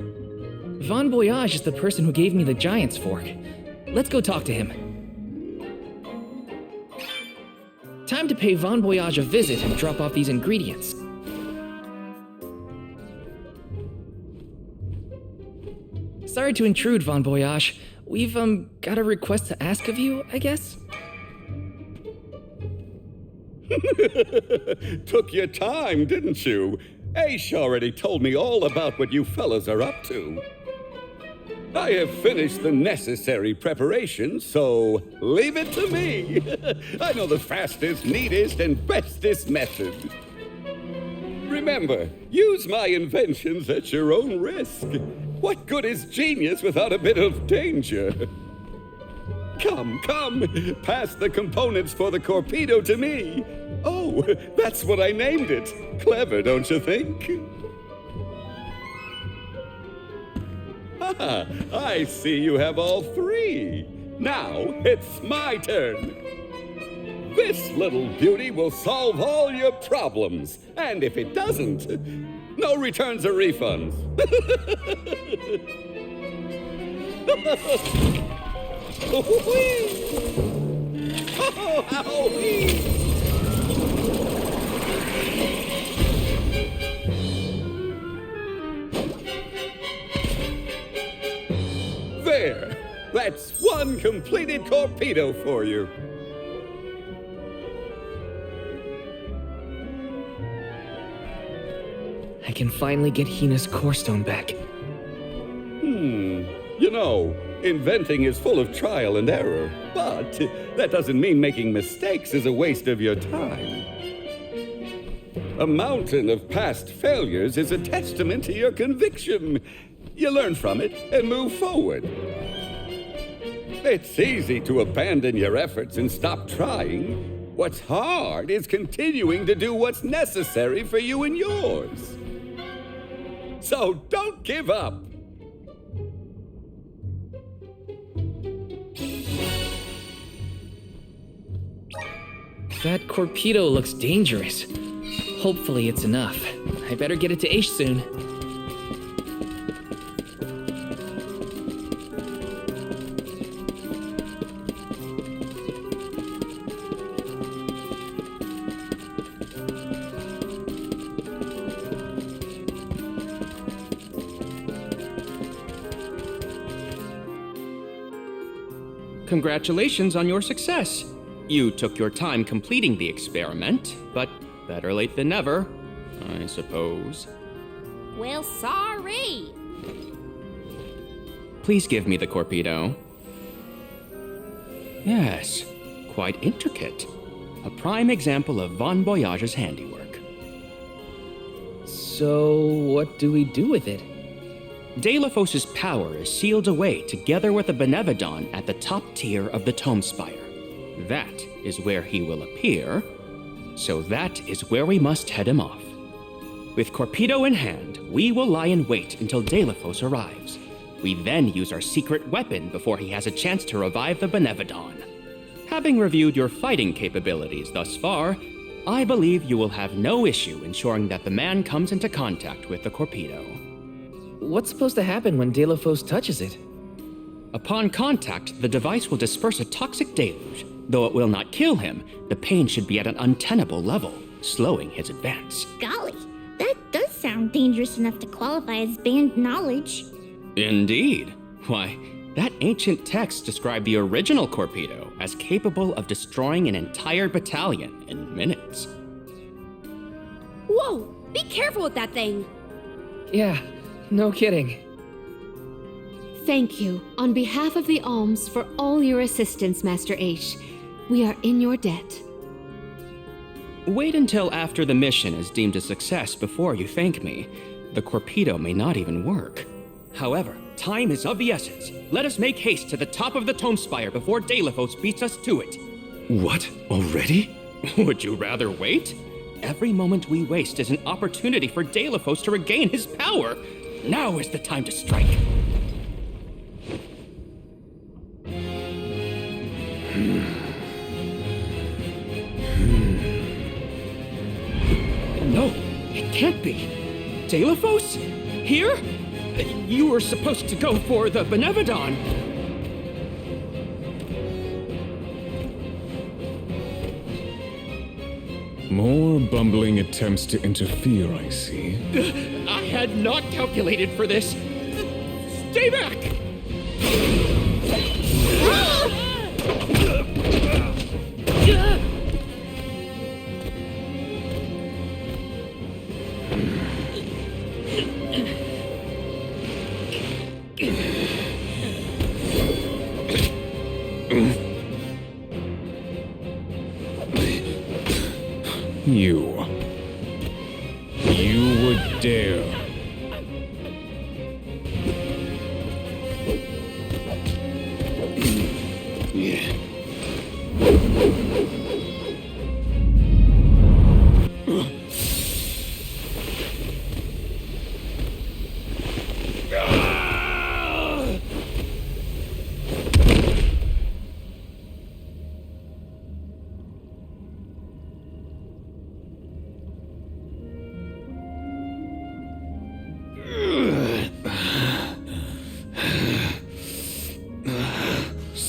Von Voyage is the person who gave me the Giant's Fork. Let's go talk to him. Time to pay Von Voyage a visit and drop off these ingredients. Sorry to intrude, Von Voyage. We've, got a request to ask of you, I guess? Took your time, didn't you? Aish already told me all about what you fellas are up to. I have finished the necessary preparations, so leave it to me. I know the fastest, neatest, and bestest method. Remember, use my inventions at your own risk. What good is genius without a bit of danger? Come, pass the components for the Corpedo to me. Oh, that's what I named it. Clever, don't you think? Ah, I see you have all three. Now it's my turn. This little beauty will solve all your problems. And if it doesn't, no returns or refunds. There! That's one completed torpedo for you. I can finally get Hina's core stone back. You know, inventing is full of trial and error, but that doesn't mean making mistakes is a waste of your time. A mountain of past failures is a testament to your conviction. You learn from it and move forward. It's easy to abandon your efforts and stop trying. What's hard is continuing to do what's necessary for you and yours. So don't give up. That torpedo looks dangerous. Hopefully it's enough. I better get it to Aish soon. Congratulations on your success. You took your time completing the experiment, but better late than never, I suppose. Well, sorry. Please give me the torpedo. Yes, quite intricate. A prime example of Von Voyage's handiwork. So, what do we do with it? Delafos's power is sealed away together with the Benevodon at the top tier of the Tome Spire. That is where he will appear, so that is where we must head him off. With Torpedo in hand, we will lie in wait until Delafos arrives. We then use our secret weapon before he has a chance to revive the Benevodon. Having reviewed your fighting capabilities thus far, I believe you will have no issue ensuring that the man comes into contact with the torpedo. What's supposed to happen when Delafos touches it? Upon contact, the device will disperse a toxic deluge. Though it will not kill him, the pain should be at an untenable level, slowing his advance. Golly, that does sound dangerous enough to qualify as banned knowledge. Indeed. Why, that ancient text described the original torpedo as capable of destroying an entire battalion in minutes. Whoa! Be careful with that thing! Yeah, no kidding. Thank you, on behalf of the Alms, for all your assistance, Master Aish. We are in your debt. Wait until after the mission is deemed a success before you thank me. The torpedo may not even work. However, time is of the essence. Let us make haste to the top of the Tome Spire before Delafos beats us to it. What? Already? Would you rather wait? Every moment we waste is an opportunity for Delafos to regain his power. Now is the time to strike. No, it can't be. Delafos? Here? You were supposed to go for the Benevodon. More bumbling attempts to interfere, I see. I had not calculated for this. Stay back! You would dare.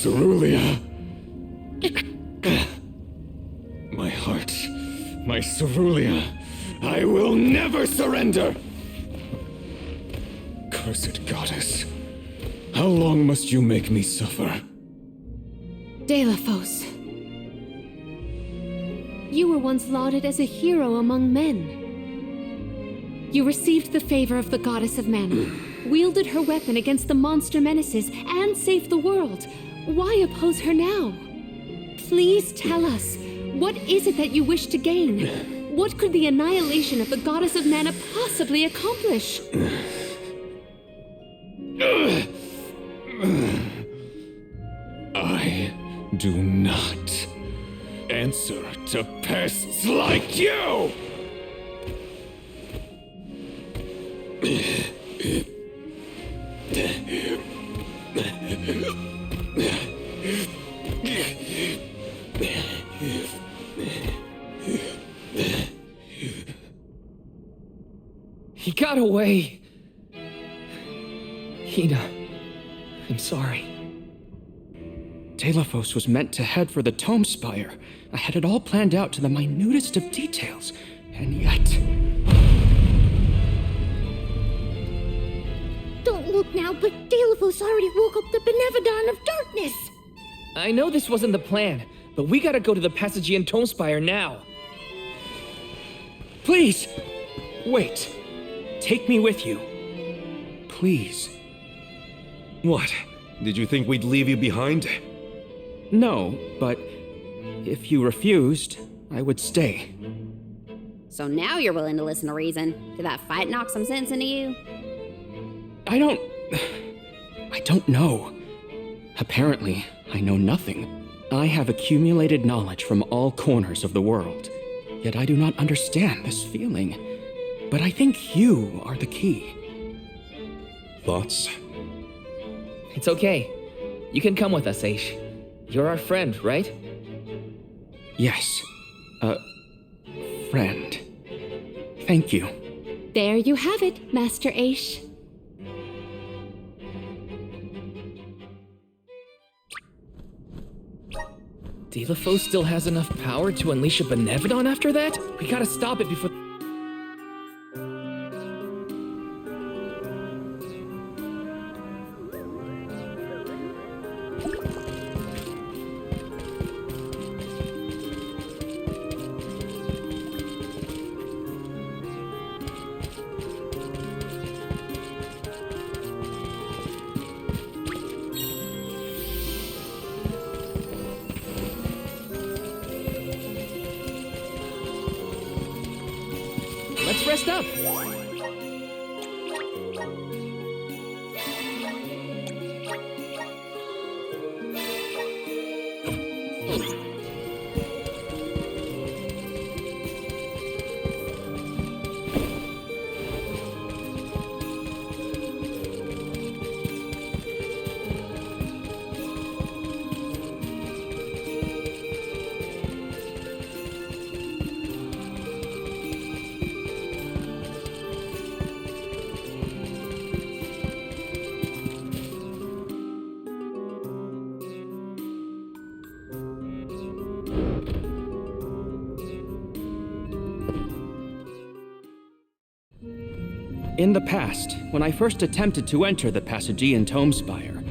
Cerulia. My heart, my Cerulia, I will never surrender! Cursed goddess, how long must you make me suffer? Delaphos. You were once lauded as a hero among men. You received the favor of the goddess of mana, wielded her weapon against the monster menaces, and saved the world. Why oppose her now? Please tell us, what is it that you wish to gain? What could the annihilation of the goddess of mana possibly accomplish? I do not answer to pests like you! He got away. Hina, I'm sorry. Delaphos was meant to head for the Tome Spire. I had it all planned out to the minutest of details, and yet... Don't look now, but Delaphos already woke up the Benevodon of Darkness! I know this wasn't the plan, but we gotta go to the Passagean Tome Spire now. Please! Wait. Take me with you. Please. What? Did you think we'd leave you behind? No, but if you refused, I would stay. So now you're willing to listen to reason. Did that fight knock some sense into you? I don't know. Apparently, I know nothing. I have accumulated knowledge from all corners of the world, yet I do not understand this feeling. But I think you are the key. Thoughts? It's okay. You can come with us, Aish. You're our friend, right? Yes. Friend. Thank you. There you have it, Master Aish. Delaphos still has enough power to unleash a Benevodon after that? We gotta stop it before... Let's rest up. In the past, when I first attempted to enter the Passagean Tome Spire,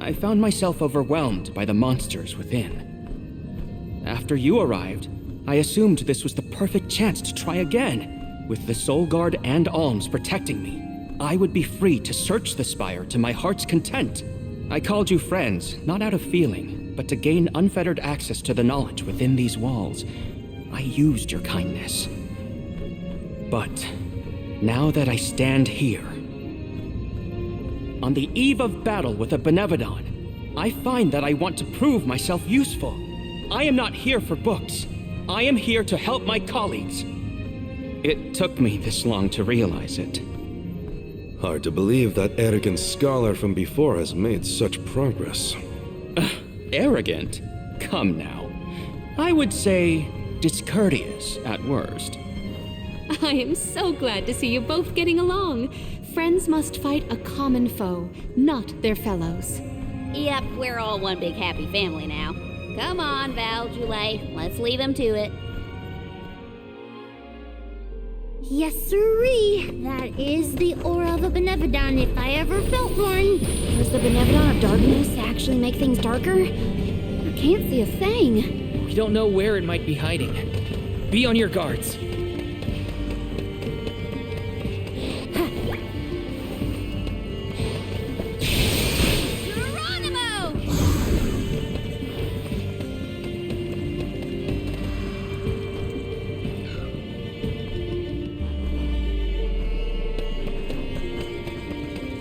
I found myself overwhelmed by the monsters within. After you arrived, I assumed this was the perfect chance to try again. With the Soul Guard and Alms protecting me, I would be free to search the Spire to my heart's content. I called you friends, not out of feeling, but to gain unfettered access to the knowledge within these walls. I used your kindness. But now that I stand here, on the eve of battle with a Benevodon, I find that I want to prove myself useful. I am not here for books. I am here to help my colleagues. It took me this long to realize it. Hard to believe that arrogant scholar from before has made such progress. Arrogant? Come now. I would say discourteous at worst. I am so glad to see you both getting along. Friends must fight a common foe, not their fellows. Yep, we're all one big happy family now. Come on, Val, Julie, let's leave him to it. Yes, sirree. That is the aura of a Benevodon if I ever felt one. Does the Benevodon of Darkness actually make things darker? I can't see a thing. We don't know where it might be hiding. Be on your guards.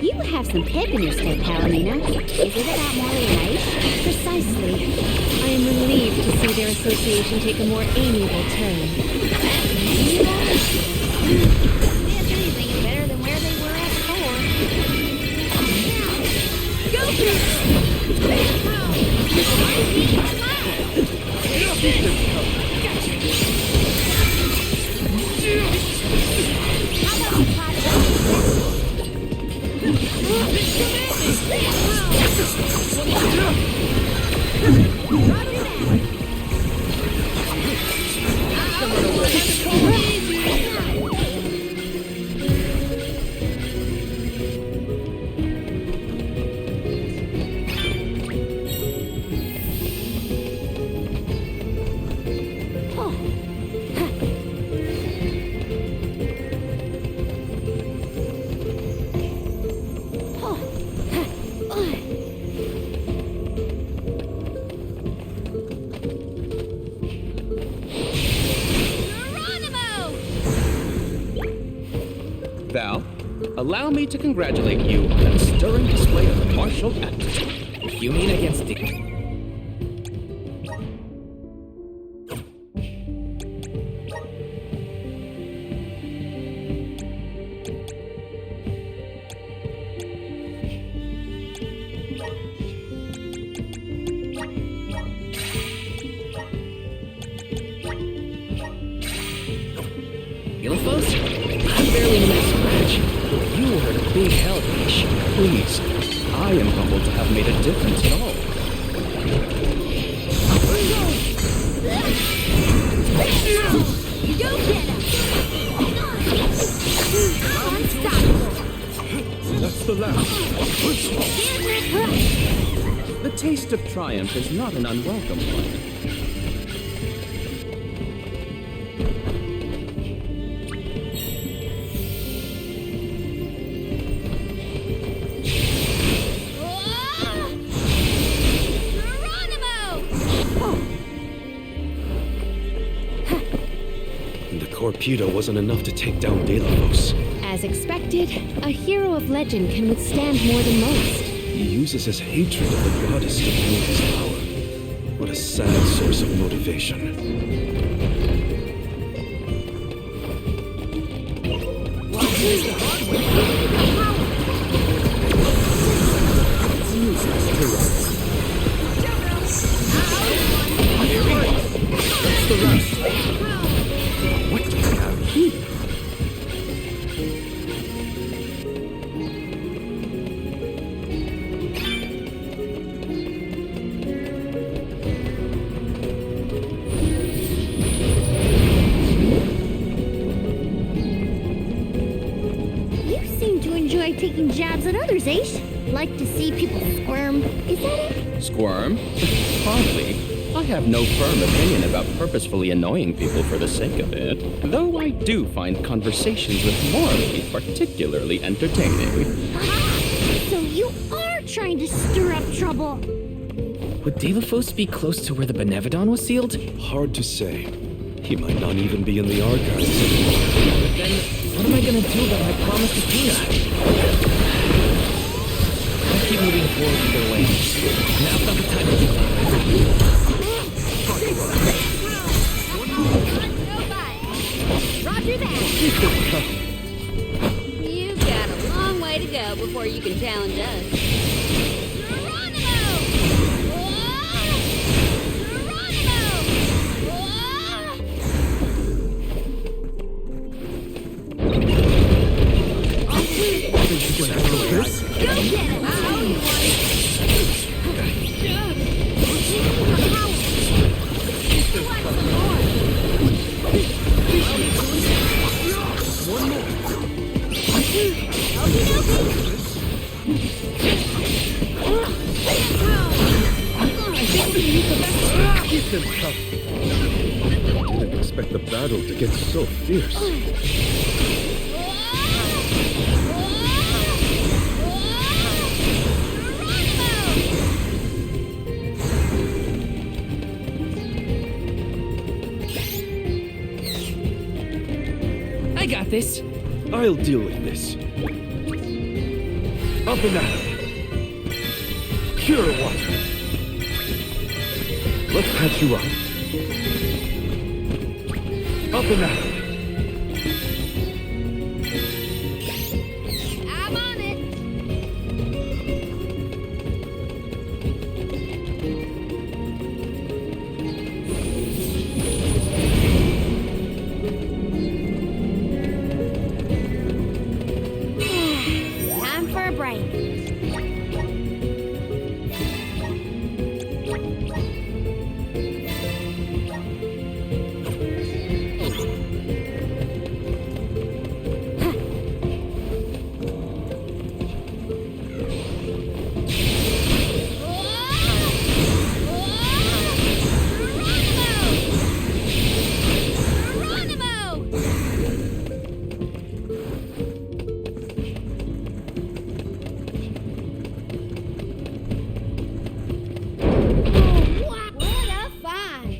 You have some pep in your step, Palomina. Is it about Molly and Ace? Precisely. I am relieved to see their association take a more amiable turn. If anything is better than where they were at before. Go for Val, allow me to congratulate you on that stirring display of martial aptitude. You mean against the... Ilphos? I barely knew a scratch. You were a big help, Ish. Please, I am humbled to have made a difference at all. Go get him! Unstoppable! That's the last. The taste of triumph is not an unwelcome one. Torpedo wasn't enough to take down Delos. As expected, a hero of legend can withstand more than most. He uses his hatred of the goddess to wield his power. What a sad source of motivation. What do we have here? You seem to enjoy taking jabs at others, Aish. Like to see people squirm. Is that it? Squirm? Hardly. I have no firm opinion about purposefully annoying people for the sake of it, though I do find conversations with Morley particularly entertaining. Aha! So you are trying to stir up trouble. Would Delophos be close to where the Benevodon was sealed? Hard to say. He might not even be in the archives anymore. Then what am I gonna do about my promise to Tina? I'll keep moving forward either way. Now's not the time to give up. Roger that. You've got a long way to go before you can challenge us. Go get him! Keep them covered. Didn't expect the battle to get so fierce. I got this. I'll deal with this. Up and at 'em. Pure water. Let's patch you up. Up and at 'em. I'm on it. Time for a break. What a find!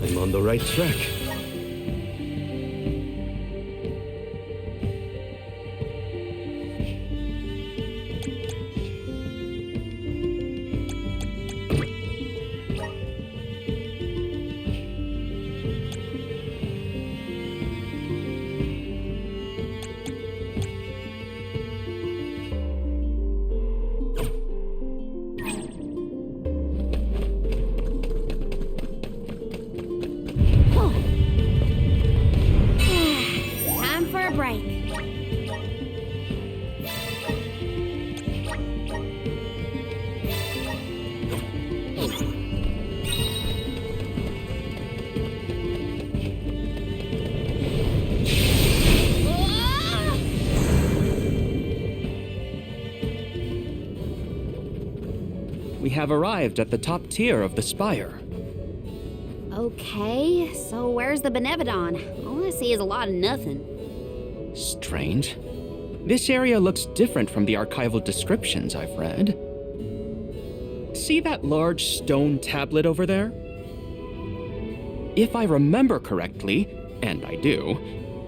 I'm on the right track. Time for a break. We have arrived at the top tier of the spire. Okay, so where's the Benevodon? All I see is a lot of nothing. Strange. This area looks different from the archival descriptions I've read. See that large stone tablet over there? If I remember correctly, and I do,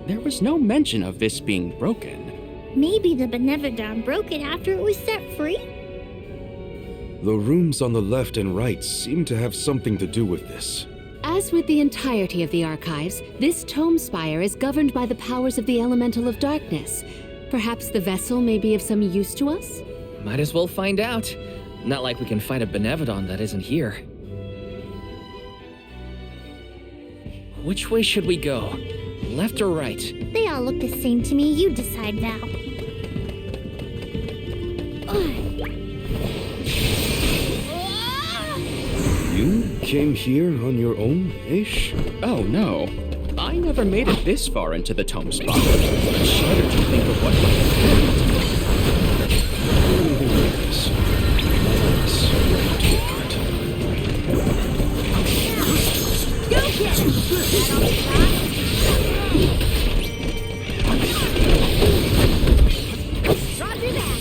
there was no mention of this being broken. Maybe the Benevodon broke it after it was set free? The rooms on the left and right seem to have something to do with this. As with the entirety of the archives, this tome spire is governed by the powers of the Elemental of Darkness. Perhaps the vessel may be of some use to us? Might as well find out. Not like we can find a Benevodon that isn't here. Which way should we go? Left or right? They all look the same to me. You decide, Val. You came here on your own, Aish? Oh no. I never made it this far into the tome spire. I shudder to think of what might have happened. Yes. Let's wait for it. Go get him! Roger that!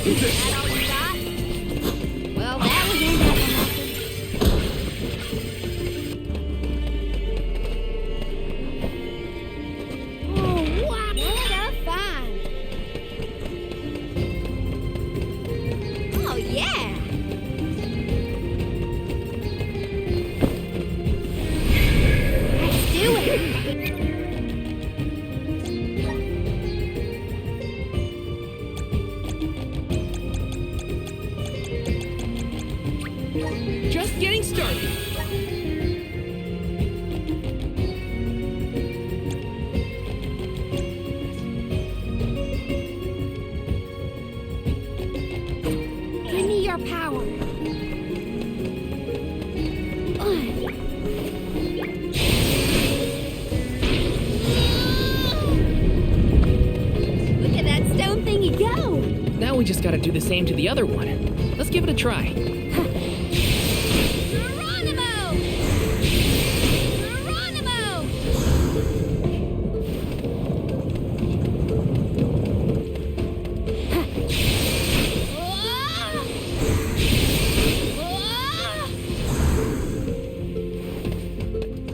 That all you got? Well, that was enough. Oh, wow! What a find! Oh, yeah! Let's do it! Just getting started. Give me your power. Look at that stone thingy go! Now we just gotta do the same to the other one. Let's give it a try. Geronimo! Geronimo!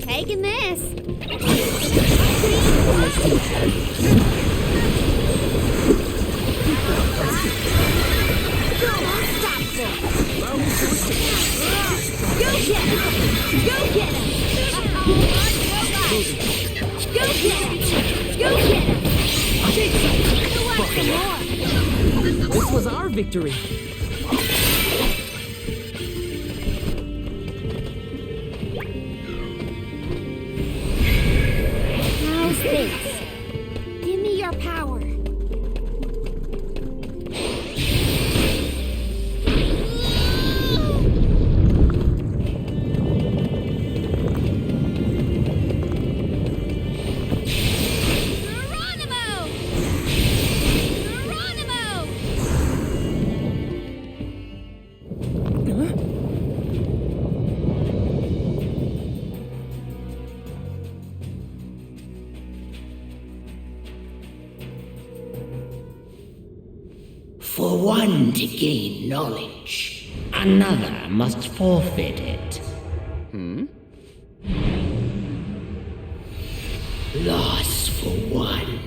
Taking this. Go get him! Go get him! Go get him! Go get him! Who wants some more? This was our victory. How's this? Give me your power. Geronimo! Geronimo! For one to gain knowledge, another must forfeit it. Loss for one.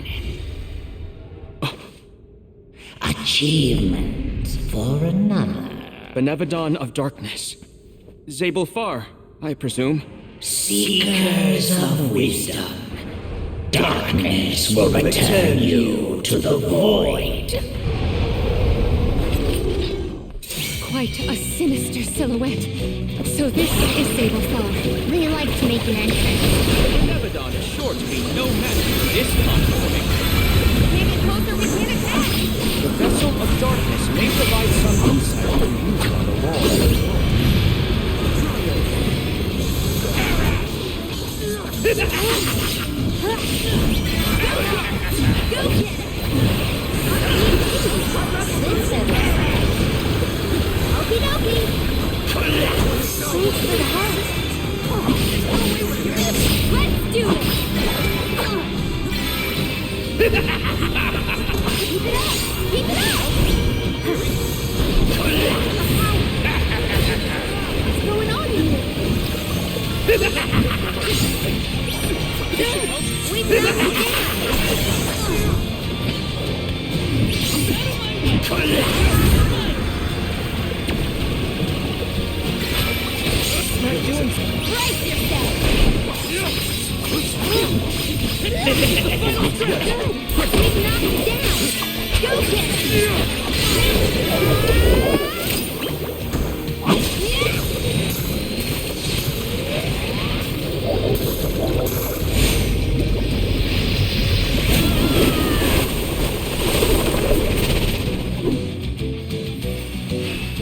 Achievement for another. Benevodon of Darkness. Zabel Far, I presume. Seekers of wisdom, darkness will return you to the void. Quite a sinister silhouette. So this is Zabel Far. They like to make an entrance. Benevodon is sure to be no match for this convoy. Can't get closer, we can't attack! The Vessel of Darkness may provide some insight for use on the wall. Go get him! Okie dokie!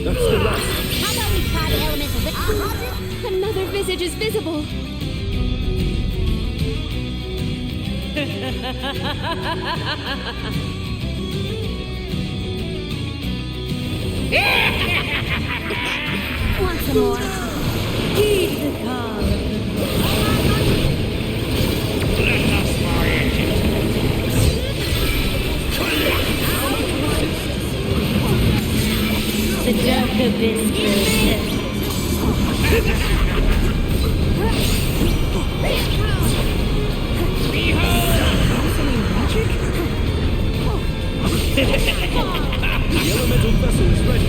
That's the last. How about we try the elemental visage? Another visage is visible. Want some more? Heed the call of the dark abyss is The elemental vessel is ready.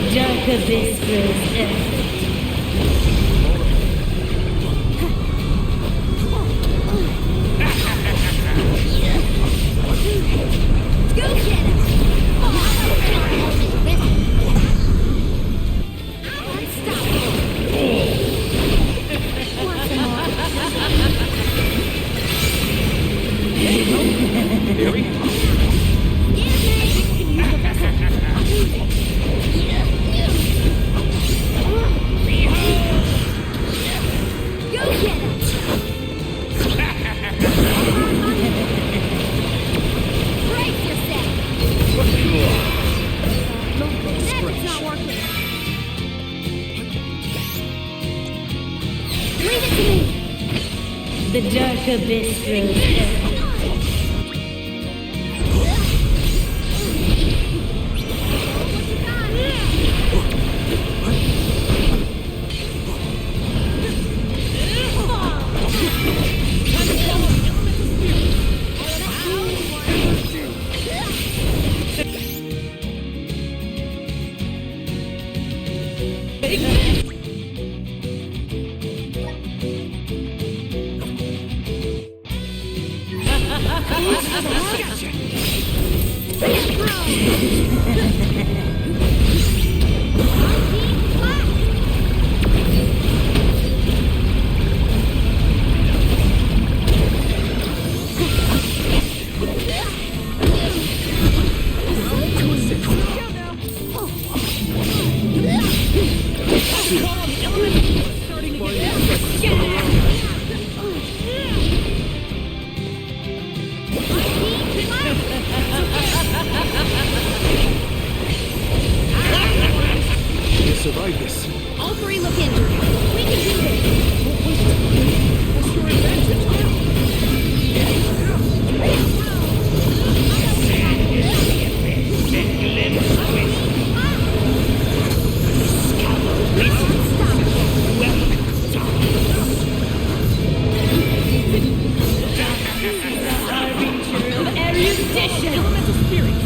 the dark abyss grows earth. Go get him! The dark abyss grows earth. Survive this. All three look injured. We can do this. What's your advantage? Elemental spirits.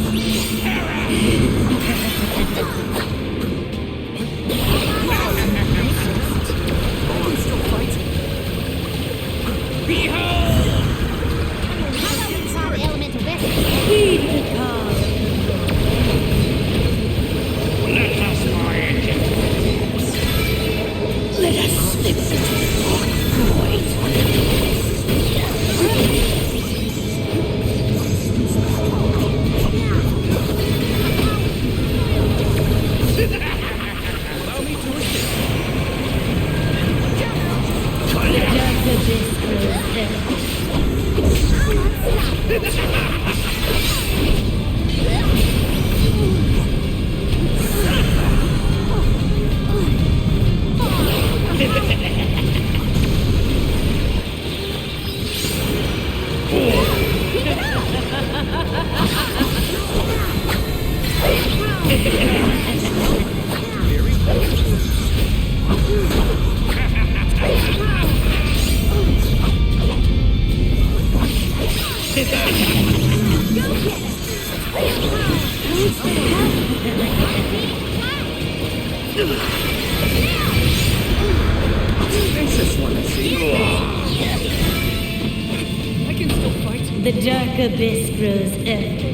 I can still fight. The dark abyss grows ever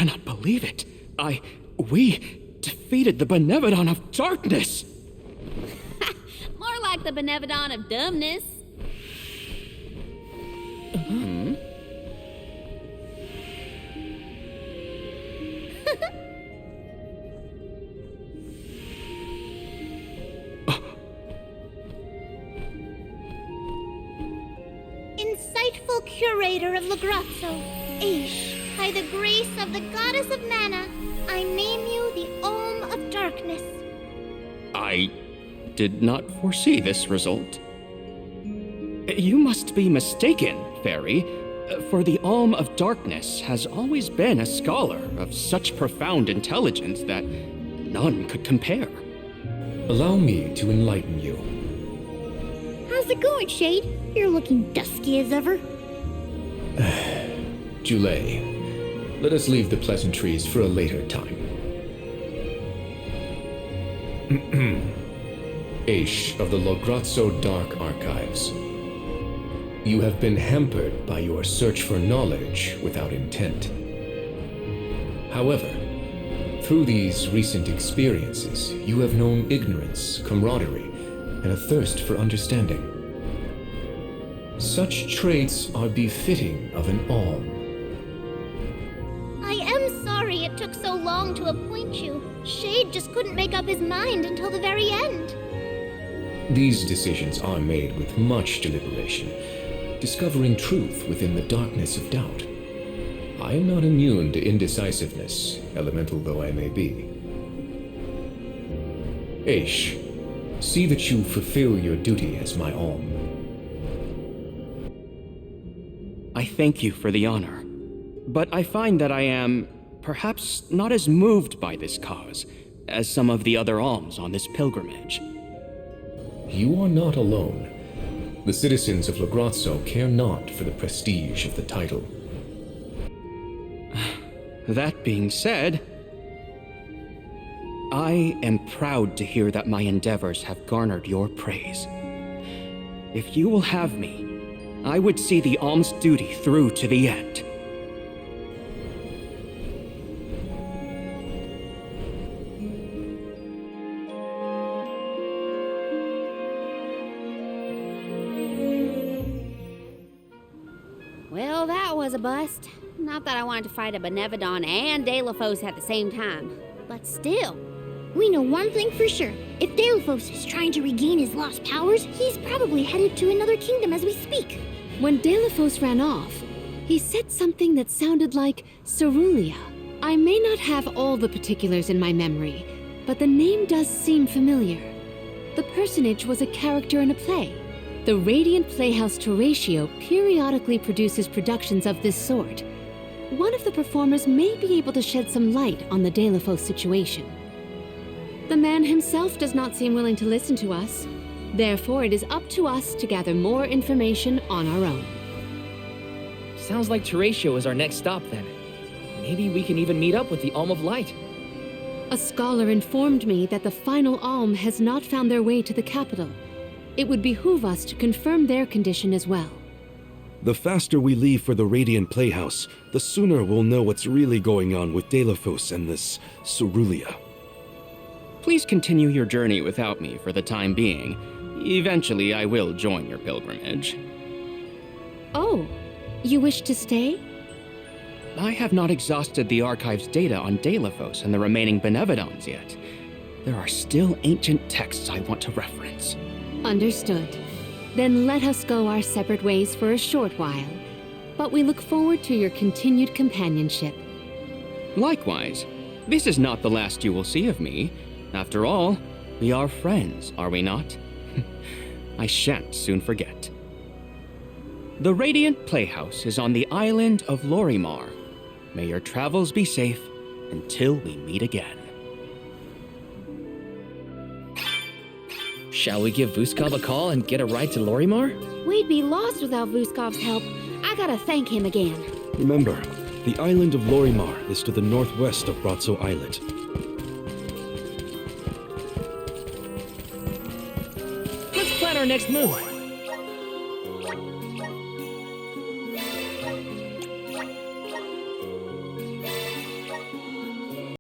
Cannot believe it. We defeated the Benevodon of Darkness! More like the Benevodon of Dumbness. Insightful curator of Lagrazzo, Aish, by the grace of the goddess of mana, I name you the Olm of Darkness. I did not foresee this result. You must be mistaken, Fairy, for the Olm of Darkness has always been a scholar of such profound intelligence that none could compare. Allow me to enlighten you. How's it going, Shade? You're looking dusky as ever. Julei, let us leave the pleasantries for a later time. Aish of the Lograzzo Dark Archives. You have been hampered by your search for knowledge without intent. However, through these recent experiences, you have known ignorance, camaraderie, and a thirst for understanding. Such traits are befitting of an Olm. I am I'm sorry it took so long to appoint you. Shade just couldn't make up his mind until the very end. These decisions are made with much deliberation, discovering truth within the darkness of doubt. I am not immune to indecisiveness, elemental though I may be. Aish, see that you fulfill your duty as my alm. I thank you for the honor, but I find that I am perhaps not as moved by this cause as some of the other alms on this pilgrimage. You are not alone. The citizens of Lograzzo care not for the prestige of the title. That being said, I am proud to hear that my endeavors have garnered your praise. If you will have me, I would see the alms duty through to the end. Well, that was a bust. Not that I wanted to fight a Benevodon and Delafos at the same time, but still. We know one thing for sure. If Delphos is trying to regain his lost powers, he's probably headed to another kingdom as we speak. When Delphos ran off, he said something that sounded like Cerulia. I may not have all the particulars in my memory, but the name does seem familiar. The personage was a character in a play. The Radiant Playhouse Teratio periodically produces productions of this sort. One of the performers may be able to shed some light on the Delphos situation. The man himself does not seem willing to listen to us. Therefore, it is up to us to gather more information on our own. Sounds like Teratio is our next stop then. Maybe we can even meet up with the Alm of Light. A scholar informed me that the final alm has not found their way to the capital. It would behoove us to confirm their condition as well. The faster we leave for the Radiant Playhouse, the sooner we'll know what's really going on with Delphos and this Cerulia. Please continue your journey without me for the time being. Eventually, I will join your pilgrimage. Oh, you wish to stay? I have not exhausted the archive's data on Delphos and the remaining Benevodons yet. There are still ancient texts I want to reference. Understood. Then let us go our separate ways for a short while. But we look forward to your continued companionship. Likewise. This is not the last you will see of me. After all, we are friends, are we not? I shan't soon forget. The Radiant Playhouse is on the island of Lorimar. May your travels be safe until we meet again. Shall we give Vuskov a call and get a ride to Lorimar? We'd be lost without Vuskov's help. I gotta thank him again. Remember, the island of Lorimar is to the northwest of Brazzo Islet. Let's plan our next move.